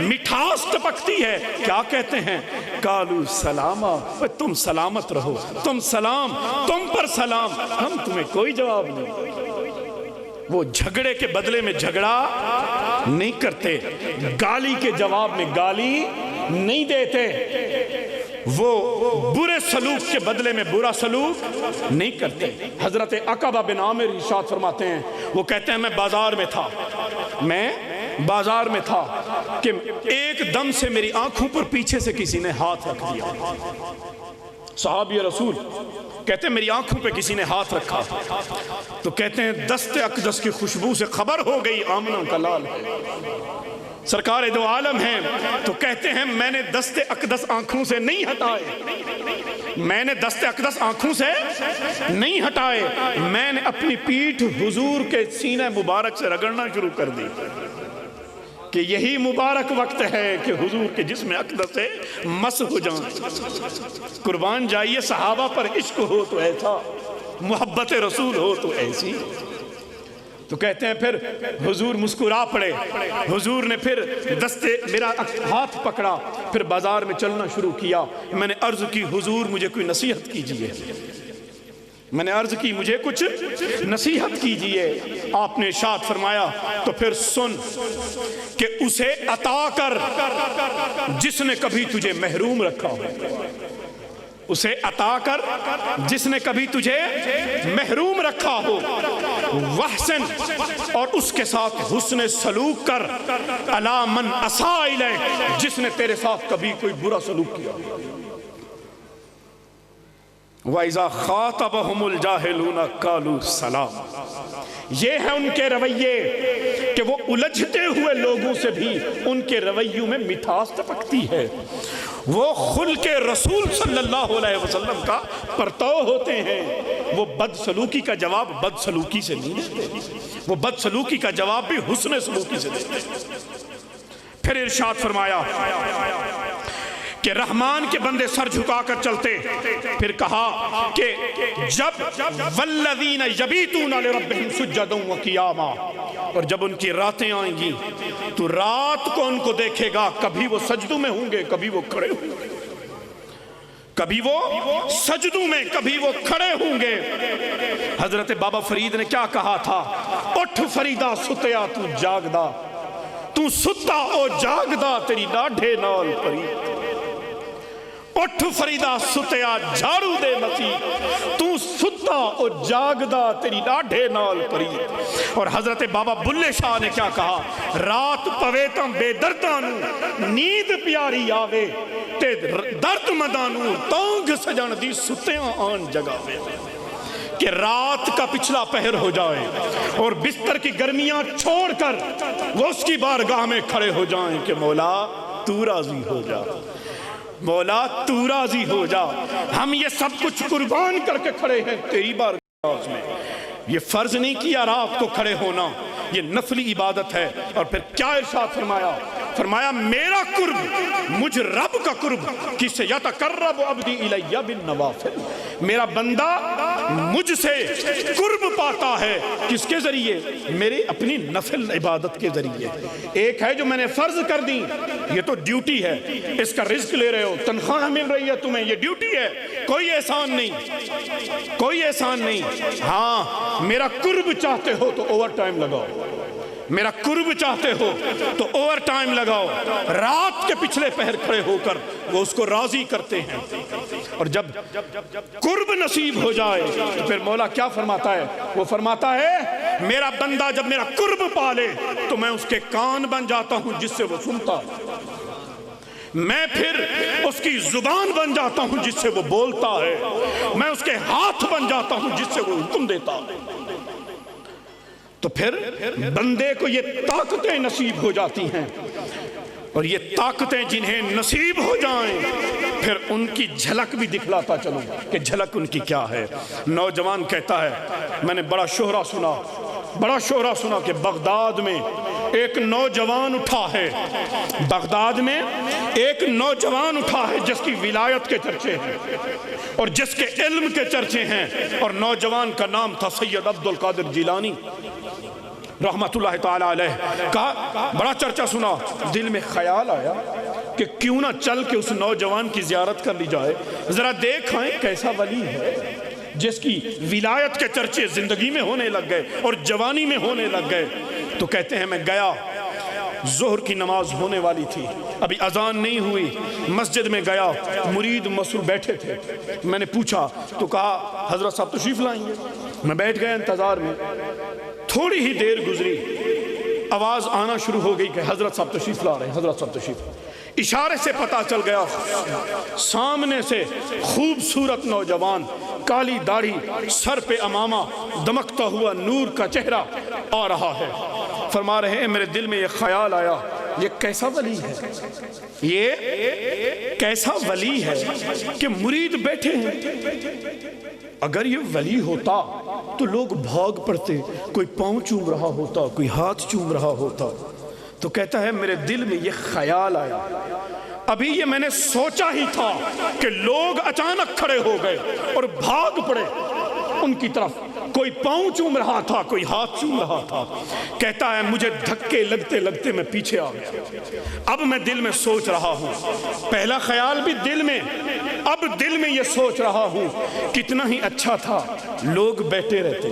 مٹھاس ٹپکتی ہے۔ کیا کہتے ہیں؟ قالوا سلاما، تم سلامت رہو، تم سلام، تم پر سلام، ہم تمہیں کوئی جواب نہیں۔ وہ جھگڑے کے بدلے میں جھگڑا نہیں کرتے، گالی کے جواب میں گالی نہیں دیتے، وہ برے سلوک کے بدلے میں برا سلوک نہیں کرتے۔ حضرت عقبہ بن عامر ارشاد فرماتے ہیں، وہ کہتے ہیں میں بازار میں تھا کہ ایک دم سے میری آنکھوں پر پیچھے سے کسی نے ہاتھ رکھ دیا۔ صحابی رسول کہتے ہیں میری آنکھوں پہ کسی نے ہاتھ رکھا، تو کہتے ہیں دست اقدس کی خوشبو سے خبر ہو گئی آمنہ کا لال ہے، سرکار دو عالم ہیں۔ تو کہتے ہیں میں نے دست اقدس آنکھوں سے نہیں ہٹائے، میں نے دست اقدس آنکھوں سے نہیں ہٹائے، میں نے اپنی پیٹھ حضور کے سینہ مبارک سے رگڑنا شروع کر دی کہ یہی مبارک وقت ہے کہ حضور کے جسم اقدس سے مس ہو جائیں۔ قربان جائیے، صحابہ پر عشق ہو تو ایسا، محبت رسول ہو تو ایسی۔ تو کہتے ہیں پھر حضور مسکرا پڑے، حضور نے پھر میرا ہاتھ پکڑا، پھر بازار میں چلنا شروع کیا۔ میں نے عرض کی حضور مجھے کوئی نصیحت کیجئے، میں نے عرض کی مجھے کچھ نصیحت کیجئے۔ آپ نے ارشاد فرمایا تو پھر سن کہ اسے عطا کر جس نے کبھی تجھے محروم رکھا ہو، اسے عطا کر جس نے کبھی تجھے محروم رکھا ہو، وحسن، اور اس کے ساتھ حسن سلوک کر، علی من اساء الیک، جس نے تیرے ساتھ کبھی کوئی برا سلوک کیا۔ وَإِذَا خَاطَبَهُمُ الْجَاهِلُونَ قَالُوا سَلَامًا، یہ ہے ان کے رویے کہ وہ الجھتے ہوئے لوگوں سے بھی ان کے رویوں میں مٹھاس ٹپکتی ہے، وہ خلق رسول صلی اللہ علیہ وسلم کا پرتو ہوتے ہیں، وہ بدسلوکی کا جواب بدسلوکی سے نہیں دیتے، وہ بدسلوکی کا جواب بھی حسن سلوکی سے دیتے۔ پھر ارشاد فرمایا کہ رحمان کے بندے سر جھکا کر چلتے، پھر کہا کہ جب والذین یبیتون لربہم سجدا وقیاما، اور جب ان کی راتیں آئیں گی تو رات کو ان کو دیکھے گا، کبھی وہ سجدوں میں ہوں گے، کبھی وہ کھڑے ہوں گے، کبھی وہ سجدوں میں، کبھی وہ کھڑے ہوں گے۔ حضرت بابا فرید نے کیا کہا تھا؟ اٹھ فریدہ ستیا تو جاگدا، تو ستا او جاگدا تیری ڈاڈھے نال پری، اٹھ فریدہ ستیا جھاڑو دے مسیح، تو ستا او جاگدا تیری ڈاڈھے نال پری۔ اور حضرت بابا بلے شاہ نے کیا کہا؟ رات پوے تاں بے دردانو نیند پیاری آوے، تے درد مدانو تانگ سجن دی ستیاں آن جگاوے، کہ رات کا پچھلا پہر ہو جائے اور بستر کی گرمیاں چھوڑ کر وہ اس کی بارگاہ میں کھڑے ہو جائیں کہ مولا تو راضی ہو جا، مولا تو راضی ہو جا، ہم یہ سب کچھ قربان کر کے کھڑے ہیں تیری بارگاہ میں۔ یہ فرض نہیں کیا رات کو کھڑے ہونا، یہ نفلی عبادت ہے۔ اور پھر کیا ارشاد فرمایا؟ فرمایا میرا قرب، مجھ رب کا قرب، کس سے یتقرب عبدی الیہ بالنوافل، میرا بندہ مجھ سے قرب پاتا ہے کس کے ذریعے؟ میری اپنی نفل عبادت کے ذریعے۔ ایک ہے جو میں نے فرض کر دی، یہ تو ڈیوٹی ہے، اس کا رزق لے رہے ہو، تنخواہ مل رہی ہے تمہیں، یہ ڈیوٹی ہے، کوئی احسان نہیں، کوئی احسان نہیں۔ ہاں میرا قرب چاہتے ہو تو اوور ٹائم لگاؤ، میرا قرب چاہتے ہو تو اوور ٹائم لگاؤ، رات کے پچھلے پہر کھڑے ہو کر وہ اس کو راضی کرتے ہیں۔ اور جب قرب نصیب ہو جائے تو پھر مولا کیا فرماتا ہے؟ وہ فرماتا ہے میرا بندہ جب میرا قرب پالے تو میں اس کے کان بن جاتا ہوں جس سے وہ سنتا ہے، میں پھر اس کی زبان بن جاتا ہوں جس سے وہ بولتا ہے، میں اس کے ہاتھ بن جاتا ہوں جس سے وہ حکم دیتا ہے۔ تو پھر بندے کو یہ طاقتیں نصیب ہو جاتی ہیں، اور یہ طاقتیں جنہیں نصیب ہو جائیں پھر ان کی جھلک بھی دکھلاتا چلوں کہ جھلک ان کی کیا ہے۔ نوجوان کہتا ہے میں نے بڑا شہرہ سنا کہ بغداد میں ایک نوجوان اٹھا ہے، بغداد میں ایک نوجوان اٹھا ہے جس کی ولایت کے چرچے ہیں اور جس کے علم کے چرچے ہیں، اور نوجوان کا نام تھا سید عبد القادر جیلانی رحمت اللہ تعالیٰ علیہ۔ کہا بڑا چرچا سنا، دل میں خیال آیا کہ کیوں نہ چل کے اس نوجوان کی زیارت کر لی جائے، ذرا دیکھیں کیسا ولی ہے جس کی ولایت کے چرچے زندگی میں ہونے لگ گئے اور جوانی میں ہونے لگ گئے۔ تو کہتے ہیں میں گیا، ظہر کی نماز ہونے والی تھی، ابھی اذان نہیں ہوئی، مسجد میں گیا، مرید مسعود بیٹھے تھے، میں نے پوچھا تو کہا حضرت صاحب تشریف لائیں گے۔ میں بیٹھ گیا انتظار میں، تھوڑی ہی دیر گزری، آواز آنا شروع ہو گئی کہ حضرت صاحب تشریف لا رہے ہیں، حضرت صاحب تشریف۔ اشارے سے پتا چل گیا سامنے سے خوبصورت نوجوان، کالی داڑھی، سر پہ امامہ، دمکتا ہوا نور کا چہرہ آ رہا ہے۔ فرما رہے ہیں میرے دل میں یہ خیال آیا، یہ کیسا ولی ہے، یہ کیسا ولی ہے کہ مرید بیٹھے ہیں۔ اگر یہ ولی ہوتا تو لوگ بھاگ پڑتے، کوئی پاؤں چوم رہا ہوتا، کوئی ہاتھ چوم رہا ہوتا۔ تو کہتا ہے میرے دل میں یہ خیال آیا، ابھی یہ میں نے سوچا ہی تھا کہ لوگ اچانک کھڑے ہو گئے اور بھاگ پڑے ان کی طرف، کوئی پاؤں چوم رہا تھا، کوئی ہاتھ چوم رہا تھا۔ کہتا ہے مجھے دھکے لگتے لگتے میں پیچھے آ گیا۔ اب میں دل میں سوچ رہا ہوں، پہلا خیال بھی دل میں، اب دل میں یہ سوچ رہا ہوں کتنا ہی اچھا تھا لوگ بیٹھے رہتے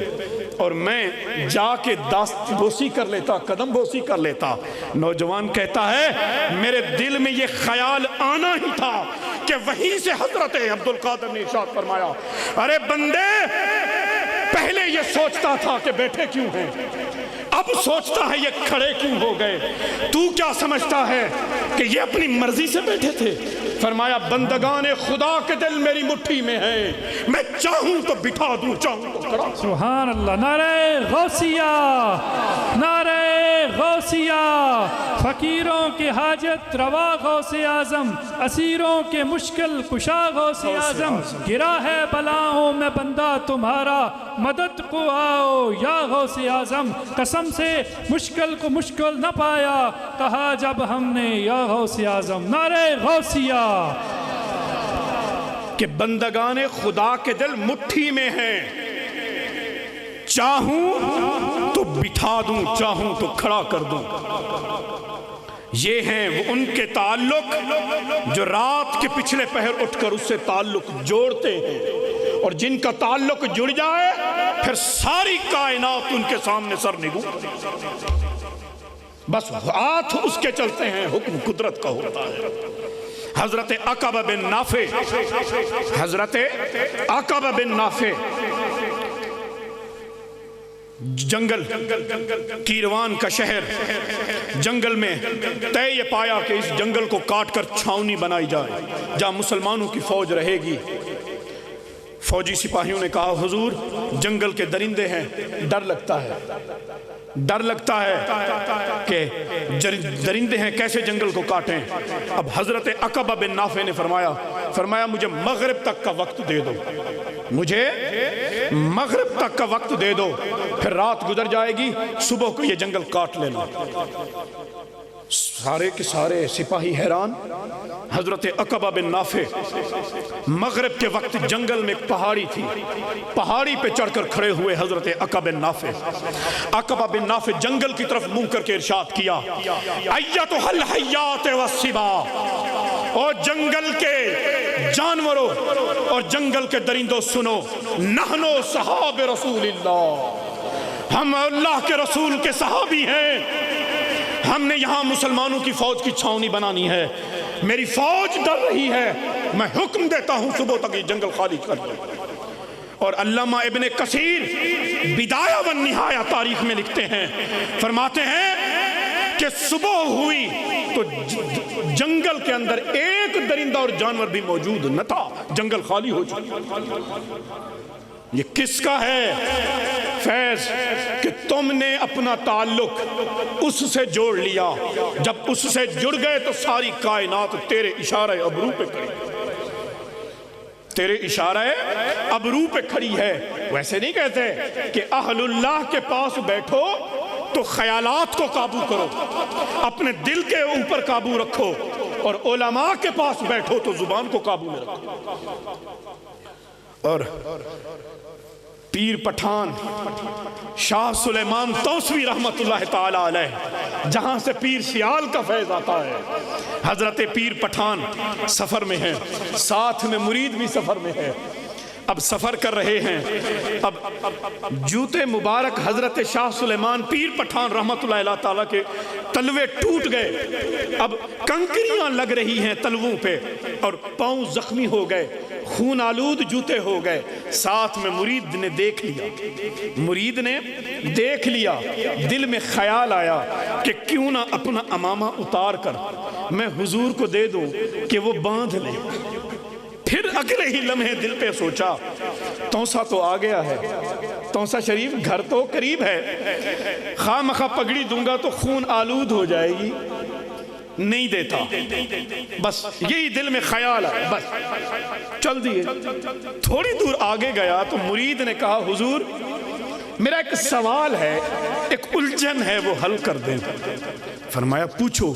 اور میں جا کے دست بوسی کر لیتا، قدم بوسی کر لیتا۔ نوجوان کہتا ہے میرے دل میں یہ خیال آنا ہی تھا کہ وہیں سے حضرت عبد القادر نے ارشاد فرمایا، ارے بندے پہلے یہ سوچتا تھا کہ بیٹھے کیوں ہیں، اب سوچتا ہے یہ کھڑے کیوں ہو گئے، تو کیا سمجھتا ہے کہ یہ اپنی مرضی سے بیٹھے تھے؟ فرمایا بندگان خدا کے دل میری مٹھی میں ہے، میں چاہوں تو بٹھا دوں، چاہوں تو کھڑا۔ سبحان اللہ، نعرہ غوثیہ، نعرہ غوثیہ، فقیروں کے حاجت روا غوث اعظم، اسیروں کے مشکل کشا غوث اعظم، گرا ہے بلاؤں میں بندہ تمہارا، مدد کو آؤ یا غوث اعظم۔ قسم سے مشکل کو مشکل نہ پایا، کہا جب ہم نے یا غوث اعظم۔ نعرہ غوثیہ کہ بندگان خدا کے دل مٹھی میں ہیں، چاہوں تو بٹھا دوں، چاہوں تو کھڑا کر دوں۔ یہ ہیں وہ ان کے تعلق جو رات کے پچھلے پہر اٹھ کر اس سے تعلق جوڑتے ہیں، اور جن کا تعلق جڑ جائے پھر ساری کائنات ان کے سامنے سر نگو، بس ہاتھ اس کے چلتے ہیں، حکم قدرت کا ہوتا ہے۔ حضرت عقبہ بن نافع، حضرت عقبہ بن نافع جنگل، کیروان کا شہر، جنگل میں طے یہ پایا کہ اس جنگل کو کاٹ کر چھاؤنی بنائی جائے جہاں مسلمانوں کی فوج رہے گی۔ فوجی سپاہیوں نے کہا حضور جنگل کے درندے ہیں، ڈر لگتا ہے کہ درندے ہیں، کیسے جنگل کو کاٹیں۔ اب حضرت عقبہ بن نافع نے فرمایا مجھے مغرب تک کا وقت دے دو، مجھے مغرب تک کا وقت دے دو، پھر رات گزر جائے گی، صبح کو یہ جنگل کاٹ لینا۔ سارے کے سارے سپاہی حیران۔ حضرت عقبہ بن نافع مغرب کے وقت جنگل میں ایک پہاڑی تھی، پہاڑی پہ چڑھ کر کھڑے ہوئے حضرت عقبہ بن نافع۔ عقبہ بن نافع جنگل کی طرف منہ کر کے ارشاد کیا، ایتھا الحیات والسبا، اور جنگل کے جانوروں اور جنگل کے درندوں سنو، نحنو صحاب رسول اللہ، ہم اللہ کے رسول کے صحابی ہیں، ہم نے یہاں مسلمانوں کی فوج کی چھاؤنی بنانی ہے، میری فوج ڈر رہی ہے، میں حکم دیتا ہوں صبح تک یہ جنگل خالی کر دیں۔ اور علامہ ابن کثیر بدایہ والنہایہ تاریخ میں لکھتے ہیں، فرماتے ہیں کہ صبح ہوئی تو جنگل کے اندر ایک درندہ اور جانور بھی موجود نہ تھا، جنگل خالی ہو چکا۔ یہ کس کا ہے فیض کہ تم نے اپنا تعلق اس سے جوڑ لیا، جب اس سے جڑ گئے تو ساری کائنات تیرے اشارہ ابرو پہ کھڑی، تیرے اشارہ ابرو پہ کھڑی ہے۔ ویسے نہیں کہتے کہ اہل اللہ کے پاس بیٹھو تو خیالات کو قابو کرو، اپنے دل کے اوپر قابو رکھو، اور علماء کے پاس بیٹھو تو زبان کو قابو میں رکھو۔ اور پیر پٹھان شاہ سلیمان توسوی رحمت اللہ تعالی علیہ، جہاں سے پیر سیال کا فیض آتا ہے، حضرت پیر پٹھان سفر میں ہیں، ساتھ میں مرید بھی سفر میں ہے، اب سفر کر رہے ہیں، اب جوتے مبارک حضرت شاہ سلیمان پیر پٹھان رحمت اللہ تعالیٰ کے تلوے ٹوٹ گئے، اب کنکریاں لگ رہی ہیں تلووں پہ، اور پاؤں زخمی ہو گئے، خون آلود جوتے ہو گئے۔ ساتھ میں مرید نے دیکھ لیا، دل میں خیال آیا کہ کیوں نہ اپنا امامہ اتار کر میں حضور کو دے دوں کہ وہ باندھ لے۔ پھر اگلے ہی لمحے دل پہ سوچا تونسا تو آ گیا ہے، تونسا شریف گھر تو قریب ہے، خواہ مخواہ پگڑی دوں گا تو خون آلود ہو جائے گی، نہیں دیتا۔ بس یہی دل میں خیال ہے، بس چل دیے۔ تھوڑی دور آگے گیا تو مرید نے کہا حضور میرا ایک سوال ہے، ایک الجھن ہے، وہ حل کر دیں۔ فرمایا پوچھو۔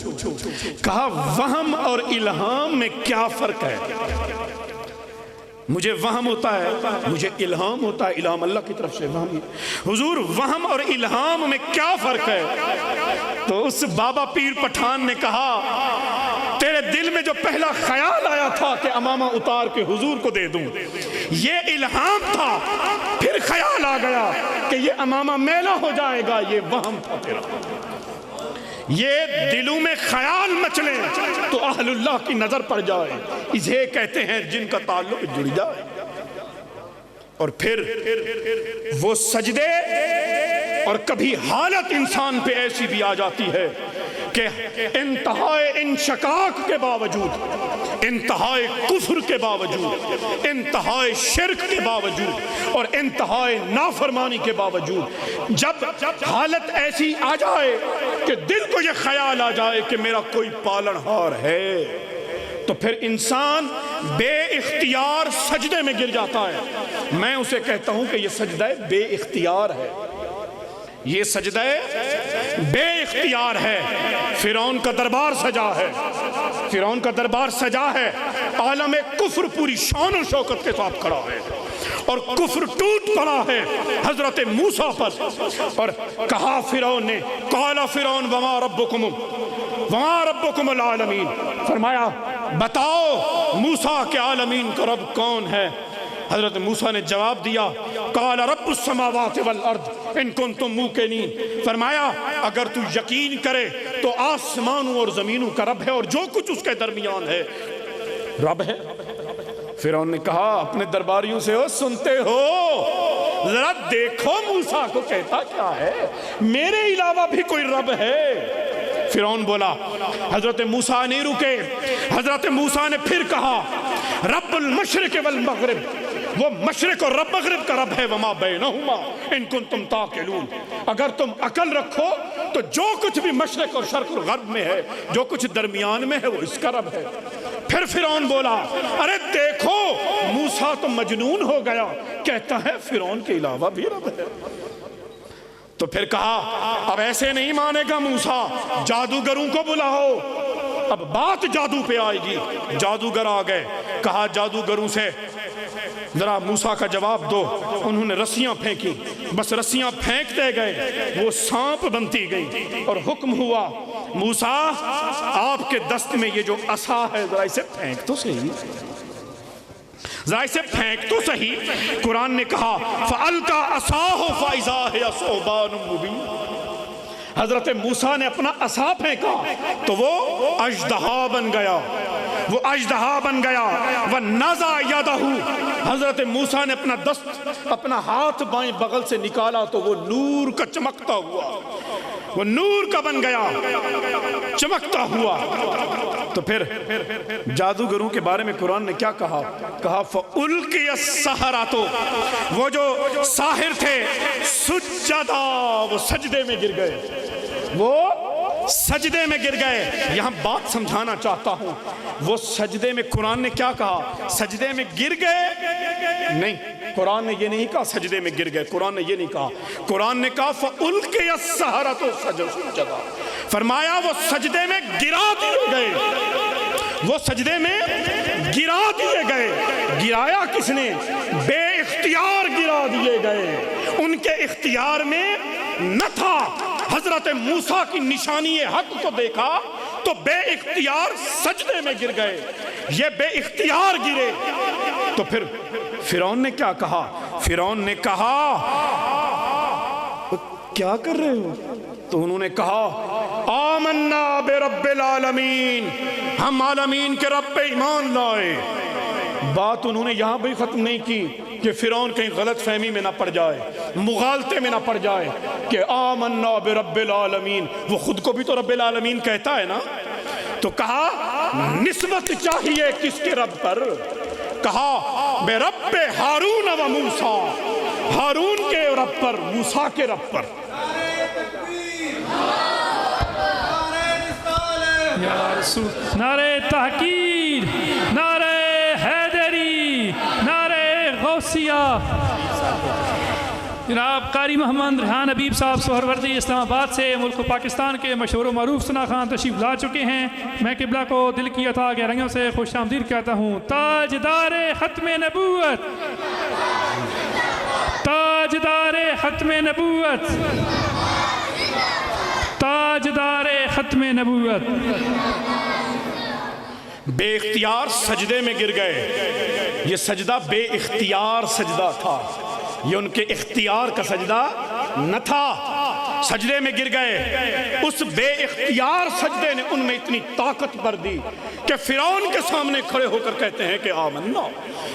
کہا وہم اور الہام میں کیا فرق ہے؟ مجھے وہم ہوتا ہے، مجھے الہام ہوتا ہے، الہام اللہ کی طرف سے وہم۔ حضور وہم اور الہام میں کیا فرق ہے؟ تو اس بابا پیر پٹھان نے کہا تیرے دل میں جو پہلا خیال آیا تھا کہ امامہ اتار کے حضور کو دے دوں، یہ الہام تھا، پھر خیال آ گیا کہ یہ امامہ میلا ہو جائے گا، یہ وہم تھا تیرا۔ یہ دلوں میں خیال مچلے تو اہل اللہ کی نظر پڑ جائے، اسے کہتے ہیں جن کا تعلق جڑ جائے۔ اور پھر وہ سجدے، اور کبھی حالت انسان پہ ایسی بھی آ جاتی ہے کہ انتہائے انشقاق کے باوجود، انتہائے کفر کے باوجود، انتہائے شرک کے باوجود، اور انتہائے نافرمانی کے باوجود، جب حالت ایسی آ جائے کہ دل کو یہ خیال آ جائے کہ میرا کوئی پالن ہار ہے، تو پھر انسان بے اختیار سجدے میں گر جاتا ہے۔ میں اسے کہتا ہوں کہ یہ سجدہ بے اختیار ہے، یہ سجدہ بے اختیار ہے۔ فرعون کا دربار سجا ہے، فرعون کا دربار سجا ہے، عالم کفر پوری شان و شوکت کے ساتھ کھڑا ہے، اور کفر ٹوٹ پڑا ہے حضرت موسیٰ پر۔ اور کہا فرعون نے، قال فرعون وما ربکم العالمین، فرمایا بتاؤ موسیٰ کے عالمین کا رب کون ہے؟ حضرت موسیٰ نے جواب دیا، قال رب السماوات والارض ان کنتم موقنین، فرمایا اگر تو یقین کرے تو آسمانوں اور زمینوں کا رب ہے اور جو کچھ اس کے درمیان ہے رب ہے۔ فرعون نے کہا اپنے درباریوں سے ہو سنتے ہو، ذرا دیکھو موسیٰ کو کہتا کیا ہے، میرے علاوہ بھی کوئی رب ہے؟ فرعون بولا، حضرت موسیٰ نہیں رکے، حضرت موسیٰ نے پھر کہا رب المشرق والمغرب، وہ مشرق اور رب مغرب کا رب ہے، وما بینہما ان کنتم تعقلون، اگر تم عقل رکھو تو جو کچھ بھی مشرق اور شرق اور غرب میں ہے، جو کچھ درمیان میں ہے وہ اس کا رب ہے۔ پھر فرعون بولا ارے دیکھو موسیٰ تو مجنون ہو گیا، کہتا ہے فرعون کے علاوہ بھی رب ہے۔ تو پھر کہا اب ایسے نہیں مانے گا موسیٰ، جادوگروں کو بلاؤ، اب بات جادو پہ آئے گی۔ جادوگر آ گئے، کہا جادوگروں سے ذرا موسیٰ کا جواب دو۔ انہوں نے رسیاں پھینکی، بس رسیاں پھینکتے گئے وہ سانپ بنتی گئی، اور حکم ہوا موسیٰ آپ کے دست میں یہ جو عصا ہے ذرا اسے پھینک تو صحیح، ذرا اسے پھینک تو صحیح۔ قرآن نے کہا فَأَلْقَى عَصَاهُ فَإِذَا هِيَ ثُعْبَانٌ مُبِينٌ، حضرت موسیٰ نے اپنا عصا پھینکا تو وہ اژدہا بن گیا، وہ اژدہا بن گیا۔ وَنَزَعَ يَدَهُ، حضرت موسیٰ نے اپنا دست، اپنا ہاتھ بائیں بغل سے نکالا تو وہ نور کا چمکتا ہوا وہ نور کا بن گیا، چمکتا ہوا۔ تو پھر جادوگروں کے بارے میں قرآن نے کیا کہا؟ کہا فَأُلْقِيَ السَّحَرَةُ، وہ جو ساحر تھے سجدہ، وہ سجدے میں گر گئے، وہ سجدے میں گر گئے۔ یہاں بات سمجھانا چاہتا ہوں، وہ سجدے میں قرآن نے کیا کہا؟ سجدے میں گر گئے نہیں، قرآن نے یہ نہیں کہا سجدے میں گر گئے، قرآن نے یہ نہیں کہا، قرآن نے کہا فَأُلْقِيَ السَّحَرَةُ سجدا، فرمایا وہ سجدے میں گرا دیے گئے، وہ سجدے میں گرا دیے گئے۔ گرایا کس نے؟ بے اختیار گرا دیے گئے، ان کے اختیار میں نہ تھا۔ حضرت موسیٰ کی نشانی حق کو دیکھا تو بے اختیار سجدے میں گر گئے، یہ بے اختیار گرے۔ تو پھر فرعون نے کیا کہا؟ فرعون نے کہا کیا کر رہے ہو؟ تو انہوں نے کہا آمنا برب العالمین، ہم عالمین کے رب پہ ایمان لائے۔ بات انہوں نے یہاں بھی ختم نہیں کی کہ فرعون کہیں غلط فہمی میں نہ پڑ جائے، مغالطے میں نہ پڑ جائے کہ آمنا برب العالمین، وہ خود کو بھی تو رب العالمین کہتا ہے نا۔ تو کہا نسبت چاہیے کس کے رب پر؟ کہا برب ہارون و موسیٰ، ہارون کے رب پر، موسیٰ کے رب پر۔ یا رسول، نعرہ تحقیر، نعرہ حیدری، نعرہ غوثیہ۔ جناب قاری محمد ریحان حبیب صاحب سہروردی اسلام آباد سے ملک پاکستان کے مشہور و معروف ثنا خوان تشریف لا چکے ہیں۔ میں قبلہ کو دل کی عطا گہرائیوں سے خوش آمدید کہتا ہوں۔ تاجدار ختم نبوت، تاجدار ختم نبوت، تاجدار ختم نبوت۔ بے اختیار سجدے میں گر گئے، یہ سجدہ بے اختیار سجدہ تھا، یہ ان کے اختیار کا سجدہ نہ تھا، سجدے میں گر گئے۔ اس بے اختیار سجدے نے ان میں اتنی طاقت بھر دی کہ فرعون کے سامنے کھڑے ہو کر کہتے ہیں کہ آمنا،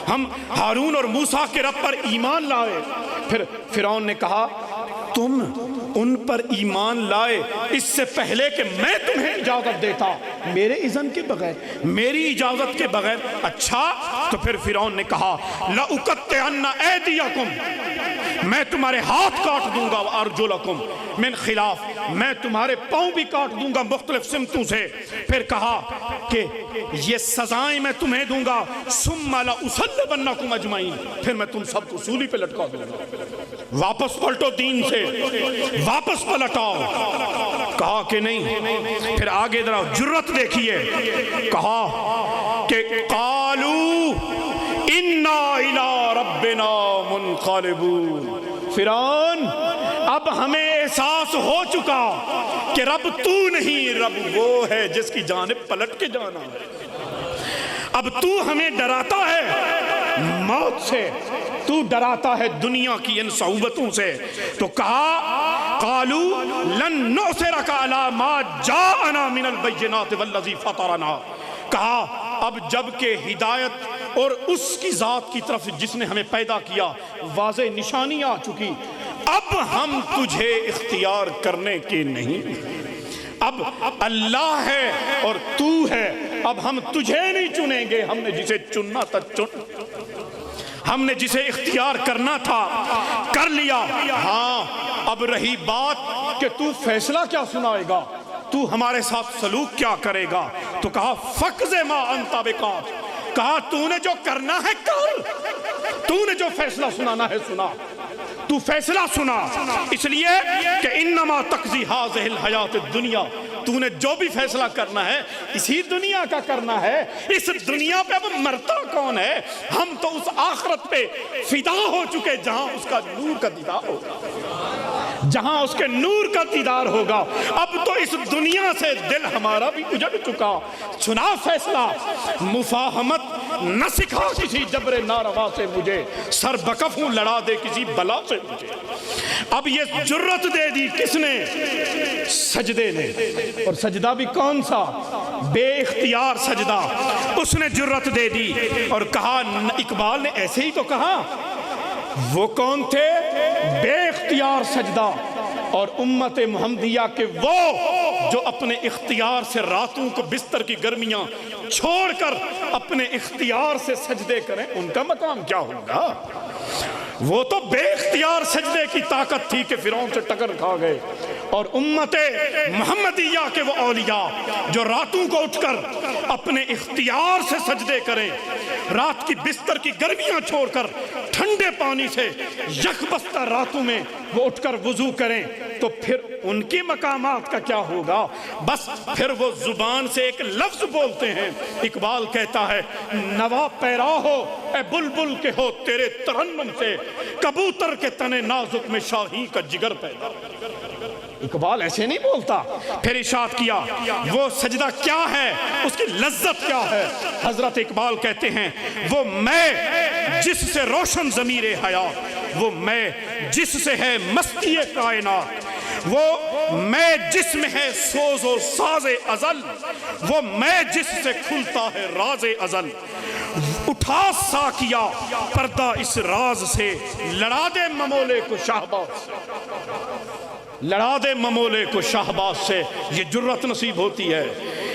ہم ہارون اور موسیٰ کے رب پر ایمان لائے۔ پھر فرعون نے کہا تم ان پر ایمان لائے اس سے پہلے کہ میں تمہیں اجازت دیتا، میرے اذن کے بغیر، میری اجازت کے بغیر۔ اچھا، تو پھر فرعون نے کہا لَأُقَطِّعَنَّ أَيْدِيَكُمْ، میں تمہارے ہاتھ کاٹ دوں گا، وَأَرْجُلَكُمْ من خلاف، میں تمہارے پاؤں بھی کاٹ دوں گا مختلف سمتوں سے۔ پھر کہا کہ یہ سزائیں میں تمہیں دوں گا، ثُمَّ لَأُصَلِّبَنَّكُمْ أَجْمَعِينَ، پھر میں تم سب کو سولی پہ لٹکا دوں گا۔ واپس پلٹو دین سے، واپس پلٹاؤ۔ کہا کہ نہیں۔ پھر آگے ذرا جرت دیکھیے، کہا کہ قالوا انا الی ربنا منقلبون، فرعون اب ہمیں احساس ہو چکا کہ رب تو نہیں، رب وہ ہے جس کی جانب پلٹ کے جانا ہے۔ اب تو ہمیں ڈراتا ہے موت سے، تو ڈراتا ہے دنیا کی ان صعوبتوں سے۔ تو کہا قالوا لن نؤثرک علی ما جاءنا من البینات والذی فطرنا، کہا اب جب کہ ہدایت اور اس کی ذات کی طرف جس نے ہمیں پیدا کیا واضح نشانی آ چکی، اب ہم تجھے اختیار کرنے کے نہیں، اب اللہ ہے اور تو ہے، اب ہم تجھے نہیں چنیں گے، ہم نے جسے چننا تھا چن، ہم نے جسے اختیار کرنا تھا کر لیا۔ ہاں اب رہی بات کہ تو فیصلہ کیا سنائے گا، تو ہمارے ساتھ سلوک کیا کرے گا۔ تو کہا فقض ما انت بقاض، کہا تو نے جو کرنا ہے کر، تو نے جو فیصلہ سنانا ہے سنا، تو فیصلہ سنا، اس لیے کہ انما تقضی هذه الحیات الدنیا، تو نے جو بھی فیصلہ کرنا ہے اسی دنیا کا کرنا ہے۔ اس دنیا پہ اب مرتا کون ہے؟ ہم تو اس آخرت پہ فدا ہو چکے جہاں اس کا نور کا دیدار ہوگا، جہاں اس کے نور کا دیدار ہوگا۔ اب تو اس دنیا سے دل ہمارا بھی اجڑ چکا، سنا فیصلہ، مفاہمت نہ سکھا کسی جبر ناروا سے مجھے، سر بکف ہوں لڑا دے کسی بلا سے مجھے۔ اب یہ جرت دے دی کس نے؟ سجدے نے، اور سجدہ بھی کون سا؟ بے اختیار سجدہ، اس نے جرت دے دی اور کہا، اقبال نے ایسے ہی تو کہا، وہ کون تھے؟ بے اختیار سجدہ، اور امت محمدیہ کے وہ جو اپنے اختیار سے راتوں کو بستر کی گرمیاں چھوڑ کر اپنے اختیار سے سجدے کریں، ان کا مقام کیا ہوگا؟ وہ تو بے اختیار سجدے کی طاقت تھی کہ فرعون سے ٹکر کھا گئے، اور امت محمدیہ کے وہ اولیاء جو راتوں کو اٹھ کر اپنے اختیار سے سجدے کریں، رات کی بستر کی گرمیاں چھوڑ کر ٹھنڈے پانی سے یک بستہ راتوں میں وہ اٹھ کر وضو کریں، تو پھر ان کے مقامات کا کیا ہوگا؟ بس پھر وہ زبان سے ایک لفظ بولتے ہیں۔ اقبال کہتا ہے نوا پیرا ہو اے بلبل کے ہو تیرے ترنم سے، کبوتر کے تنے نازک میں شاہی کا جگر پیدا۔ اقبال ایسے نہیں بولتا۔ پھر ارشاد کیا وہ سجدہ کیا ہے، اس کی لذت کیا ہے؟ حضرت اقبال کہتے ہیں وہ میں جس سے روشن ضمیر حیات، وہ میں جس سے ہے مستی کائنات، وہ میں جس میں ہے سوز و ساز ازل، وہ میں جس سے کھلتا ہے راز ازل، اٹھا ساکیا پردہ اس راز سے، لڑا دے ممولے کو شہباز، لڑا دے ممولے کو شہباز سے۔ یہ جرت نصیب ہوتی ہے،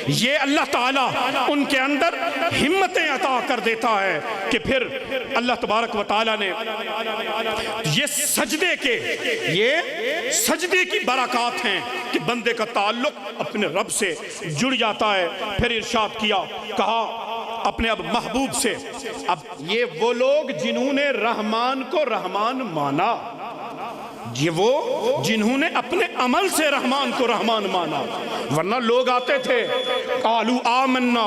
یہ اللہ تعالیٰ ان کے اندر ہمتیں عطا کر دیتا ہے کہ پھر اللہ تبارک و تعالیٰ نے یہ سجدے کی برکات ہیں کہ بندے کا تعلق اپنے رب سے جڑ جاتا ہے۔ پھر ارشاد کیا، کہا اپنے اب محبوب سے، اب یہ وہ لوگ جنہوں نے رحمان کو رحمان مانا، یہ وہ جنہوں نے اپنے عمل سے رحمان کو رحمان مانا، ورنہ لوگ آتے تھے قالوا آمنا،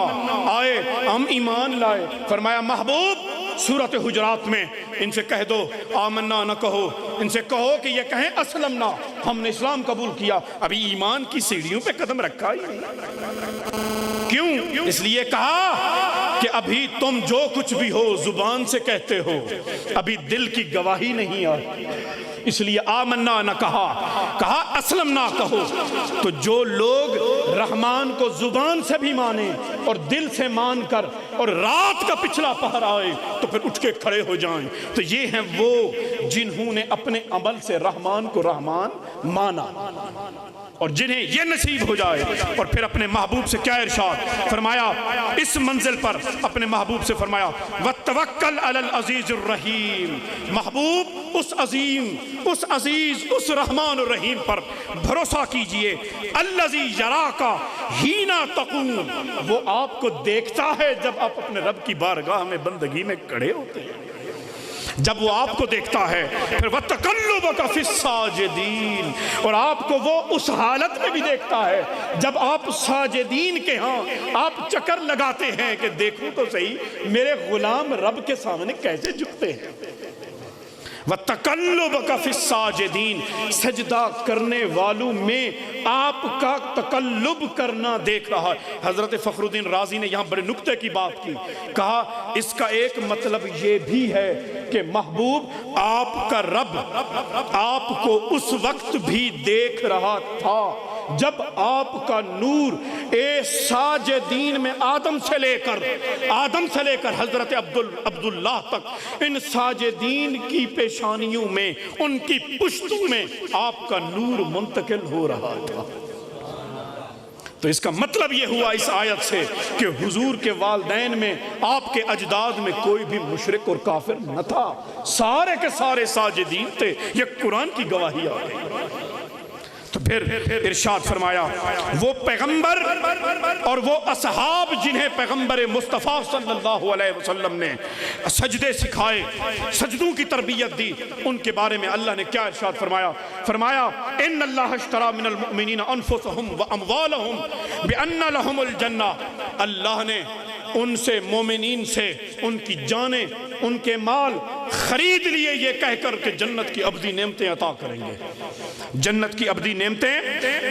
آئے ہم ایمان لائے، فرمایا محبوب سورۃ حجرات میں ان سے کہہ دو آمنا نہ کہو، ان سے کہو کہ یہ کہیں اسلمنا، ہم نے اسلام قبول کیا، ابھی ایمان کی سیڑھیوں پہ قدم رکھا ہی نہیں۔ کیوں؟ اس لیے کہا کہ ابھی تم جو کچھ بھی ہو زبان سے کہتے ہو، ابھی دل کی گواہی نہیں آئی، اس لیے آمنا نہ کہا اسلم نہ کہو۔ تو جو لوگ رحمان کو زبان سے بھی مانے اور دل سے مان کر اور رات کا پچھلا پہر آئے تو پھر اٹھ کے کھڑے ہو جائیں، تو یہ ہیں وہ جنہوں نے اپنے عمل سے رحمان کو رحمان مانا، اور جنہیں یہ نصیب ہو جائے۔ اور پھر اپنے محبوب سے کیا ارشاد فرمایا اس منزل پر، اپنے محبوب سے فرمایا وَتَوَكَّلْ عَلَى الْعَزِيزِ الرَّحِيمِ، محبوب اس عظیم، اس عزیز، اس رحمان الرحیم پر بھروسہ کیجئے، الَّذِي يَرَاكَ حِينَ تَقُومُ، وہ آپ کو دیکھتا ہے جب آپ اپنے رب کی بارگاہ میں بندگی میں کھڑے ہوتے ہیں، جب وہ آپ کو دیکھتا ہے۔ پھر وَتَقَلُّبَكَ فِي السَّاجِدِينَ، اور آپ کو وہ اس حالت میں بھی دیکھتا ہے جب آپ ساجدین کے ہاں آپ چکر لگاتے ہیں کہ دیکھوں تو صحیح میرے غلام رب کے سامنے کیسے جھکتے ہیں۔ وَتَقَلُّبَكَ فِي السَّاجِدِينَ، سجدہ کرنے والوں میں آپ کا تقلب کرنا دیکھ رہا ہے۔ حضرت فخر الدین رازی نے یہاں بڑے نکتے کی بات کی، کہا اس کا ایک مطلب یہ بھی ہے کہ محبوب آپ کا رب آپ کو اس وقت بھی دیکھ رہا تھا جب آپ کا نور اے ساجدین میں آدم سے لے کر حضرت عبداللہ تک ان ساجدین کی پیشانیوں میں، ان کی پشتوں میں آپ کا نور منتقل ہو رہا تھا۔ تو اس کا مطلب یہ ہوا اس آیت سے کہ حضور کے والدین میں، آپ کے اجداد میں کوئی بھی مشرک اور کافر نہ تھا، سارے کے سارے ساجدین تھے۔ یہ قرآن کی گواہی آ گئی۔ تو پھر ارشاد فرمایا وہ پیغمبر اور وہ اصحاب جنہیں پیغمبر مصطفیٰ صلی اللہ علیہ وسلم نے سجدے سکھائے، سجدوں کی تربیت دی، ان کے بارے میں اللہ نے کیا ارشاد فرمایا ان اللہ اشترى من المؤمنین انفسهم واموالهم بان لهم الجنہ، اللہ نے ان سے، مومنین سے، ان کی جانیں، ان کے مال خرید لیے یہ کہہ کر کہ جنت کی ابدی نعمتیں عطا کریں گے، جنت کی ابدی نعمتیں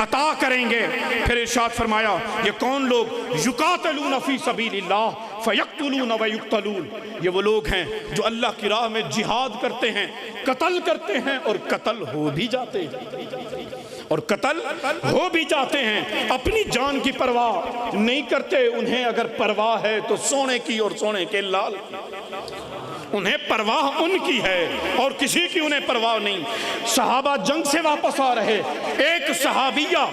عطا کریں گے۔ پھر ارشاد فرمایا یہ کون لوگ؟ یقاتلون فی سبیل اللہ فیقتلون ویقتلون، یہ وہ لوگ ہیں جو اللہ کی راہ میں جہاد کرتے ہیں، قتل کرتے ہیں اور قتل ہو بھی جاتے ہیں، اپنی جان کی پرواہ نہیں کرتے، انہیں اگر پرواہ ہے تو سونے کی اور سونے کے لال کی۔ انہیں پرواہ ان کی ہے اور کسی کی انہیں پرواہ نہیں۔ صحابہ جنگ سے واپس آ رہے، ایک صحابیہ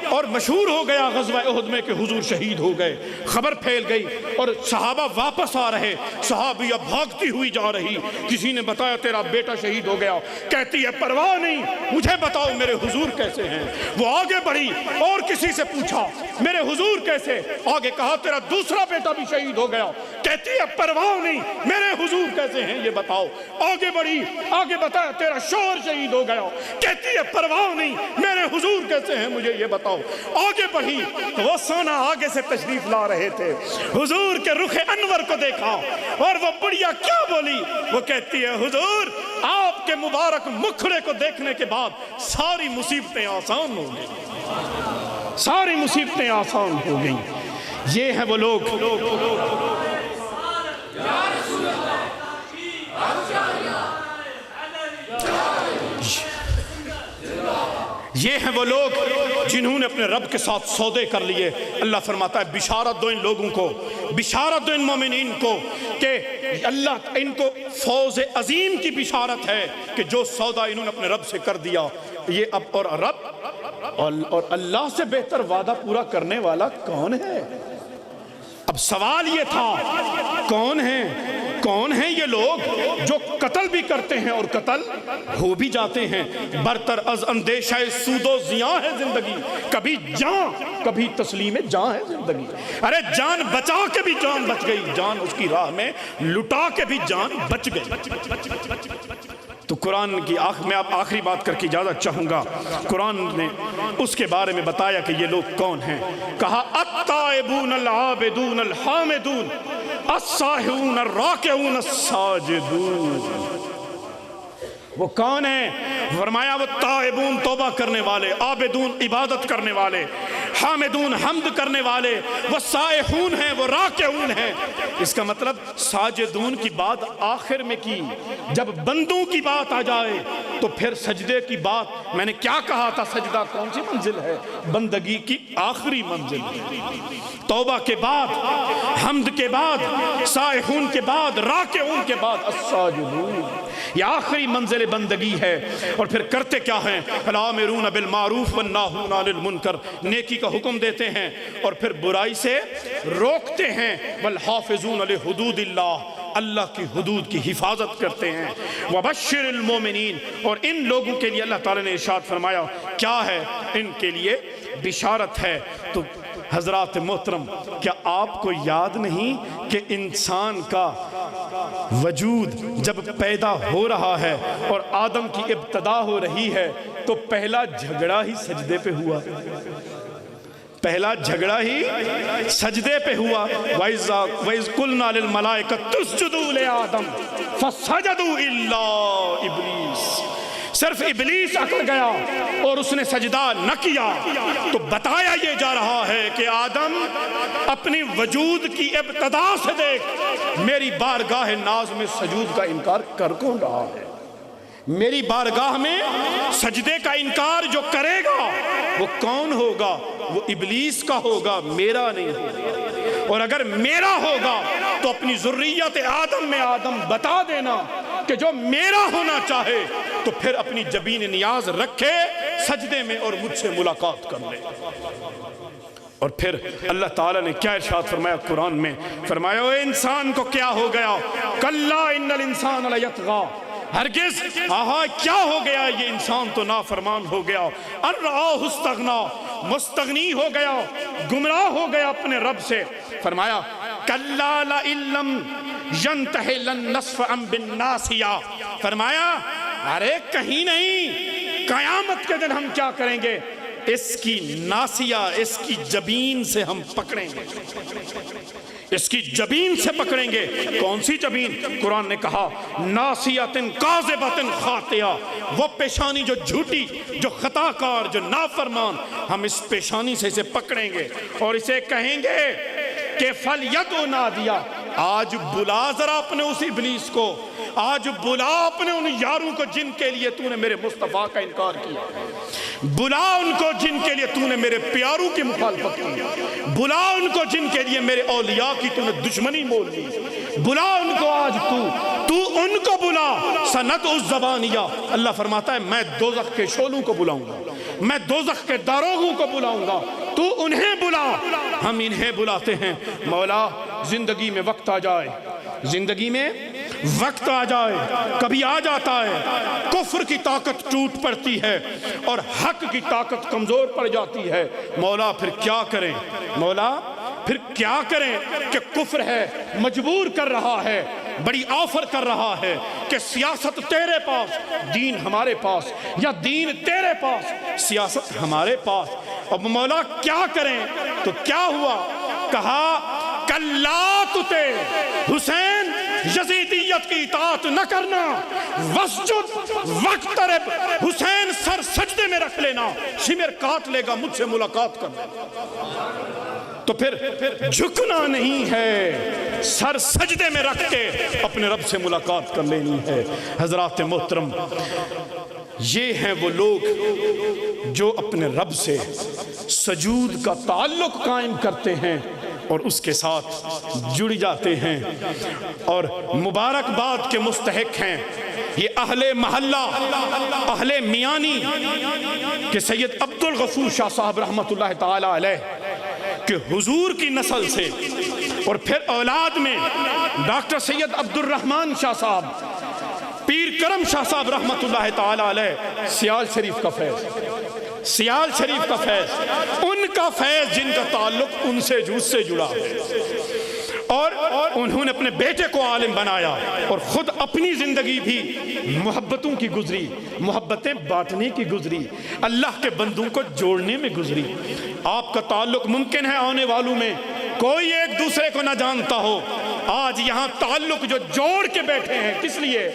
اور مشہور ہو گیا غزوہ احد میں کہ حضور شہید ہو گئے، خبر پھیل گئی اور صحابہ واپس آ رہے، صحابیہ بھاگتی ہوئی جا رہی، کسی نے بتایا تیرا بیٹا شہید ہو گیا، کہتی ہے پرواہ نہیں، مجھے بتاؤ میرے حضور کیسے ہیں۔ وہ آگے بڑھی اور کسی سے پوچھا میرے حضور کیسے، آگے کہا تیرا دوسرا بیٹا بھی شہید ہو گیا، کہتی ہے پرواہ نہیں، میرے حضور کیسے ہیں یہ بتاؤ۔ آگے بڑھی، آگے بتایا تیرا شوہر شہید ہو گیا، کہتی ہے پرواہ نہیں، میرے حضور کیسے ہیں مجھے یہ بتاؤ۔ آگے بڑھی تو وہ سونا آگے سے تشریف لا رہے تھے، حضور کے رخ انور کو دیکھا اور وہ بڑھیا کیا بولی، وہ کہتی ہے حضور آپ کے مبارک مکھڑے کو دیکھنے کے بعد ساری مصیبتیں آسان ہو گئی، ساری مصیبتیں آسان ہو گئیں۔ یہ ہیں وہ لوگ، یہ ہیں وہ لوگ جنہوں نے اپنے رب کے ساتھ سودے کر لیے۔ اللہ فرماتا ہے بشارت دو ان لوگوں کو، بشارت دو ان مومنین کو کہ اللہ ان کو فوز عظیم کی بشارت ہے کہ جو سودا انہوں نے اپنے رب سے کر دیا یہ اب، اور رب اور اللہ سے بہتر وعدہ پورا کرنے والا کون ہے؟ اب سوال یہ تھا کون ہیں یہ لوگ جو قتل بھی کرتے ہیں اور قتل ہو بھی جاتے ہیں؟ برتر از اندیشہ سود و زیاں ہے زندگی، کبھی جان کبھی تسلیم جان ہے زندگی۔ ارے جان بچا کے بھی جان بچ گئی، جان اس کی راہ میں لٹا کے بھی جان بچ گئی۔ تو قرآن کی میں اب آخری بات کر کے اجازت چاہوں گا۔ قرآن نے اس کے بارے میں بتایا کہ یہ لوگ کون ہیں، کہا التائبون العابدون الحامدون الساہون الراکعون الساجدون۔ وہ کون ہیں؟ فرمایا وہ تائبون توبہ کرنے والے، عابدون عبادت کرنے والے، حامدون حمد کرنے والے، وہ سائحون ہیں، وہ راکعون ہیں۔ اس کا مطلب ساجدون کی بات آخر میں کی، جب بندوں کی بات آ جائے تو پھر سجدے کی بات، میں نے کیا کہا تھا سجدہ کون سی منزل ہے؟ بندگی کی آخری منزل ہے۔ توبہ کے بعد، حمد کے بعد، سائحون کے بعد، راکعون کے بعد الساجدون، یہ آخری منزل بندگی ہے۔ اور پھر کرتے کیا ہیں؟ الامرون بالمعروف والناہون عن المنکر، نیکی کا حکم دیتے ہیں اور پھر برائی سے روکتے ہیں۔ والحافظون لحدود اللہ، اللہ کی حدود کی حفاظت کرتے ہیں۔ وبشر المومنین، اور ان لوگوں کے لیے اللہ تعالیٰ نے ارشاد فرمایا کیا ہے؟ ان کے لیے بشارت ہے۔ تو حضرات محترم، کیا آپ کو یاد نہیں کہ انسان کا وجود جب پیدا ہو رہا ہے اور آدم کی ابتدا ہو رہی ہے تو پہلا جھگڑا ہی سجدے پہ ہوا، پہلا جھگڑا ہی سجدے پہ ہوا۔ وَإِذْ قُلْنَا لِلْمَلَائِكَةِ اسْجُدُوا لِآدَمَ فَسَجَدُوا إِلَّا إِبْلِيسَ، صرف ابلیس اکڑ گیا اور اس نے سجدہ نہ کیا۔ تو بتایا یہ جا رہا ہے کہ آدم اپنی وجود کی ابتدا سے دیکھ میری بارگاہ ناز میں سجود کا انکار کر کون رہا ہے؟ میری بارگاہ میں سجدے کا انکار جو کرے گا وہ کون ہوگا؟ وہ ابلیس کا ہوگا، میرا نہیں ہوگا۔ اور اگر میرا ہوگا تو اپنی ذریت آدم میں آدم بتا دینا کہ جو میرا ہونا چاہے تو پھر اپنی جبین نیاز رکھے سجدے میں اور مجھ سے ملاقات کر لے۔ اور پھر اللہ تعالیٰ نے کیا ارشاد فرمایا قرآن میں؟ فرمایا اے انسان کو کیا ہو گیا؟ کلا ان الانسان لیطغی، ہرگز کیا ہو گیا؟ یہ انسان تو نافرمان ہو گیا۔ ان رآہ استغنی، مستغنی ہو گیا، گمراہ ہو گیا اپنے رب سے۔ فرمایا کلا لئن لم ینتہ لنسفعا بالناصیہ، فرمایا ارے کہیں نہیں، قیامت کے دن ہم کیا کریں گے؟ اس کی ناصیہ، اس کی جبین سے ہم پکڑیں گے، اس کی جبین سے پکڑیں گے۔ کون سی جبین؟ قرآن نے کہا ناصیۃ کاذبۃ خاطئہ، وہ پیشانی جو جھوٹی، جو خطا کار، جو نافرمان، ہم اس پیشانی سے اسے پکڑیں گے اور اسے کہیں گے کہ فَلْيَدْعُ نَادِيَهُ، آج بلا ذرا اپنے اس ابلیس کو، آج بلا اپنے ان یاروں کو جن کے لیے تو نے میرے مصطفیٰ کا انکار کیا، بلا ان کو جن کے لیے تو نے میرے پیاروں کی مخالفت کی، بلا ان کو جن کے لیے میرے اولیاء کی تو نے دشمنی مول لی، بلا ان کو آج تو ان کو بلا سنت اس زبانیہ، اللہ فرماتا ہے میں دوزخ کے شعلوں کو بلاؤں گا، میں دوزخ کے داروغوں کو بلاؤں گا، تو انہیں بلا، ہم انہیں بلاتے ہیں۔ مولا زندگی میں وقت آ جائے، زندگی میں وقت آ جائے، کبھی آ جاتا ہے کفر کی طاقت ٹوٹ پڑتی ہے اور حق کی طاقت کمزور پڑ جاتی ہے، مولا پھر کیا کریں؟ مولا پھر کیا کریں کہ کفر ہے، مجبور کر رہا ہے، بڑی آفر کر رہا ہے کہ سیاست تیرے پاس، دین ہمارے پاس، یا دین تیرے پاس، سیاست ہمارے پاس۔ اب مولا کیا کریں؟ تو کیا ہوا؟ کہا کلا تُتے حسین یزیدیت کی اطاعت نہ کرنا، وسجد وقترب، حسین سر سجدے میں رکھ لینا، شمر کاٹ لے گا مجھ سے ملاقات کر لینا۔ تو پھر جھکنا نہیں ہے، سر سجدے میں رکھ کے اپنے رب سے ملاقات کر لینی ہے۔ حضرات محترم، یہ ہیں وہ لوگ جو اپنے رب سے سجود کا تعلق قائم کرتے ہیں اور اس کے ساتھ جڑ جاتے ہیں، اور مبارکباد کے مستحق ہیں یہ اہل محلہ، اہل میانی کہ سید عبدالغفور شاہ صاحب رحمۃ اللہ تعالی علیہ کہ حضور کی نسل سے، اور پھر اولاد میں ڈاکٹر سید عبد الرحمن شاہ صاحب، پیر کرم شاہ صاحب رحمۃ اللہ تعالی علیہ، سیال شریف کا فیض، سیال شریف کا فیض، ان کا فیض جن کا تعلق ان سے جوز سے جڑا ہے، اور انہوں نے اپنے بیٹے کو عالم بنایا اور خود اپنی زندگی بھی محبتوں کی گزری، محبتیں بانٹنے کی گزری، اللہ کے بندوں کو جوڑنے میں گزری۔ آپ کا تعلق ممکن ہے آنے والوں میں کوئی ایک دوسرے کو نہ جانتا ہو، آج یہاں تعلق جو جوڑ کے بیٹھے ہیں، کس لیے؟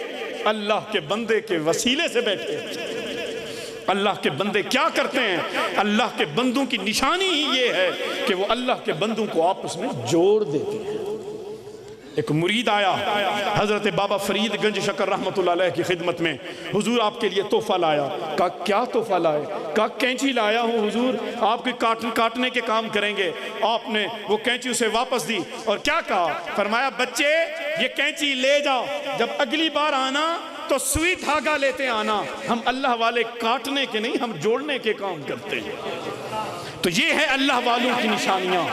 اللہ کے بندے کے وسیلے سے بیٹھے ہیں۔ اللہ کے بندے کیا کرتے ہیں؟ اللہ کے بندوں کی نشانی ہی یہ ہے کہ وہ اللہ کے بندوں کو آپس میں جوڑ دیتے ہیں۔ ایک مرید آیا حضرت بابا فرید گنج شکر رحمت اللہ علیہ کی خدمت میں، حضور آپ کے لیے تحفہ لایا۔ کہا کیا تحفہ لائے؟ کہا کینچی لایا ہوں حضور، آپ کے کاٹنے کے کام کریں گے۔ آپ نے وہ کینچی اسے واپس دی اور کیا کہا؟ فرمایا بچے یہ کینچی لے جاؤ، جب اگلی بار آنا تو سوئی دھاگا لیتے آنا، ہم اللہ والے کاٹنے کے نہیں، ہم جوڑنے کے کام کرتے ہیں۔ تو یہ ہے اللہ والوں کی نشانیاں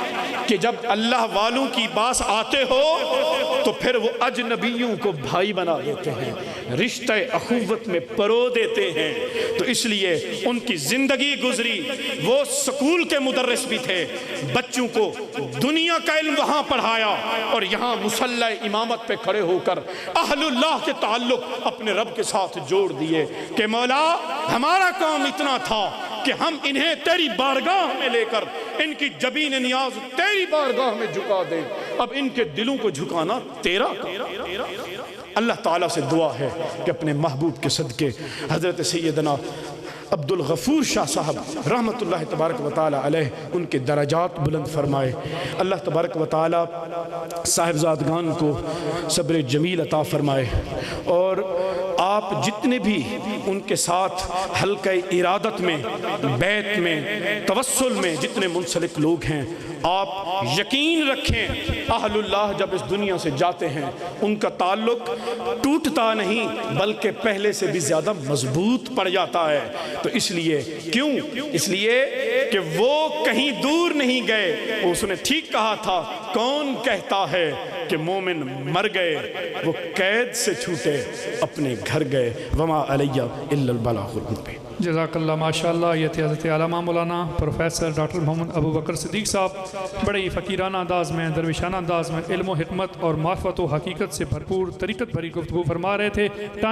کہ جب اللہ والوں کی باس آتے ہو تو پھر وہ اجنبیوں کو بھائی بنا دیتے ہیں، رشتہ اخوت میں پرو دیتے ہیں۔ تو اس لیے ان کی زندگی گزری، وہ سکول کے مدرس بھی تھے، بچوں کو دنیا کا علم وہاں پڑھایا اور یہاں مصلی امامت پہ کھڑے ہو کر اہل اللہ کے تعلق اپنے رب کے ساتھ جوڑ دیے کہ مولا ہمارا کام اتنا تھا کہ ہم انہیں تیری بارگاہ میں لے کر ان کی جبین نیاز تیری بارگاہ میں جھکا دیں، اب ان کے دلوں کو جھکانا تیرا کام۔ اللہ تعالیٰ سے دعا ہے کہ اپنے محبوب کے صدقے حضرت سیدنا عبدالغفور شاہ صاحب رحمت اللہ تبارک و تعالی علیہ ان کے درجات بلند فرمائے۔ اللہ تبارک و تعالی صاحبزادگان کو صبر جمیل عطا فرمائے، اور آپ جتنے بھی ان کے ساتھ حلقہ ارادت میں، بیت میں، توسل میں جتنے منسلک لوگ ہیں، آپ یقین رکھیں اہل اللہ جب اس دنیا سے جاتے ہیں ان کا تعلق ٹوٹتا نہیں بلکہ پہلے سے بھی زیادہ مضبوط پڑ جاتا ہے۔ تو اس لیے کیوں؟ اس لیے کہ وہ کہیں دور نہیں گئے۔ اس نے ٹھیک کہا تھا، کون کہتا ہے کہ مومن مر گئے، وہ قید سے چھوٹے اپنے گھر گئے، وما علیہ الا البلاغ المبین۔ جزاک اللہ، ماشاءاللہ۔ یہ تھے حضرت علامہ مولانا پروفیسر ڈاکٹر محمد ابو بکر صدیق صاحب، بڑے ہی فقیرانہ انداز میں، درویشانہ انداز میں علم و حکمت اور معرفت و حقیقت سے بھرپور طریقت بھری گفتگو فرما رہے تھے۔ ٹائم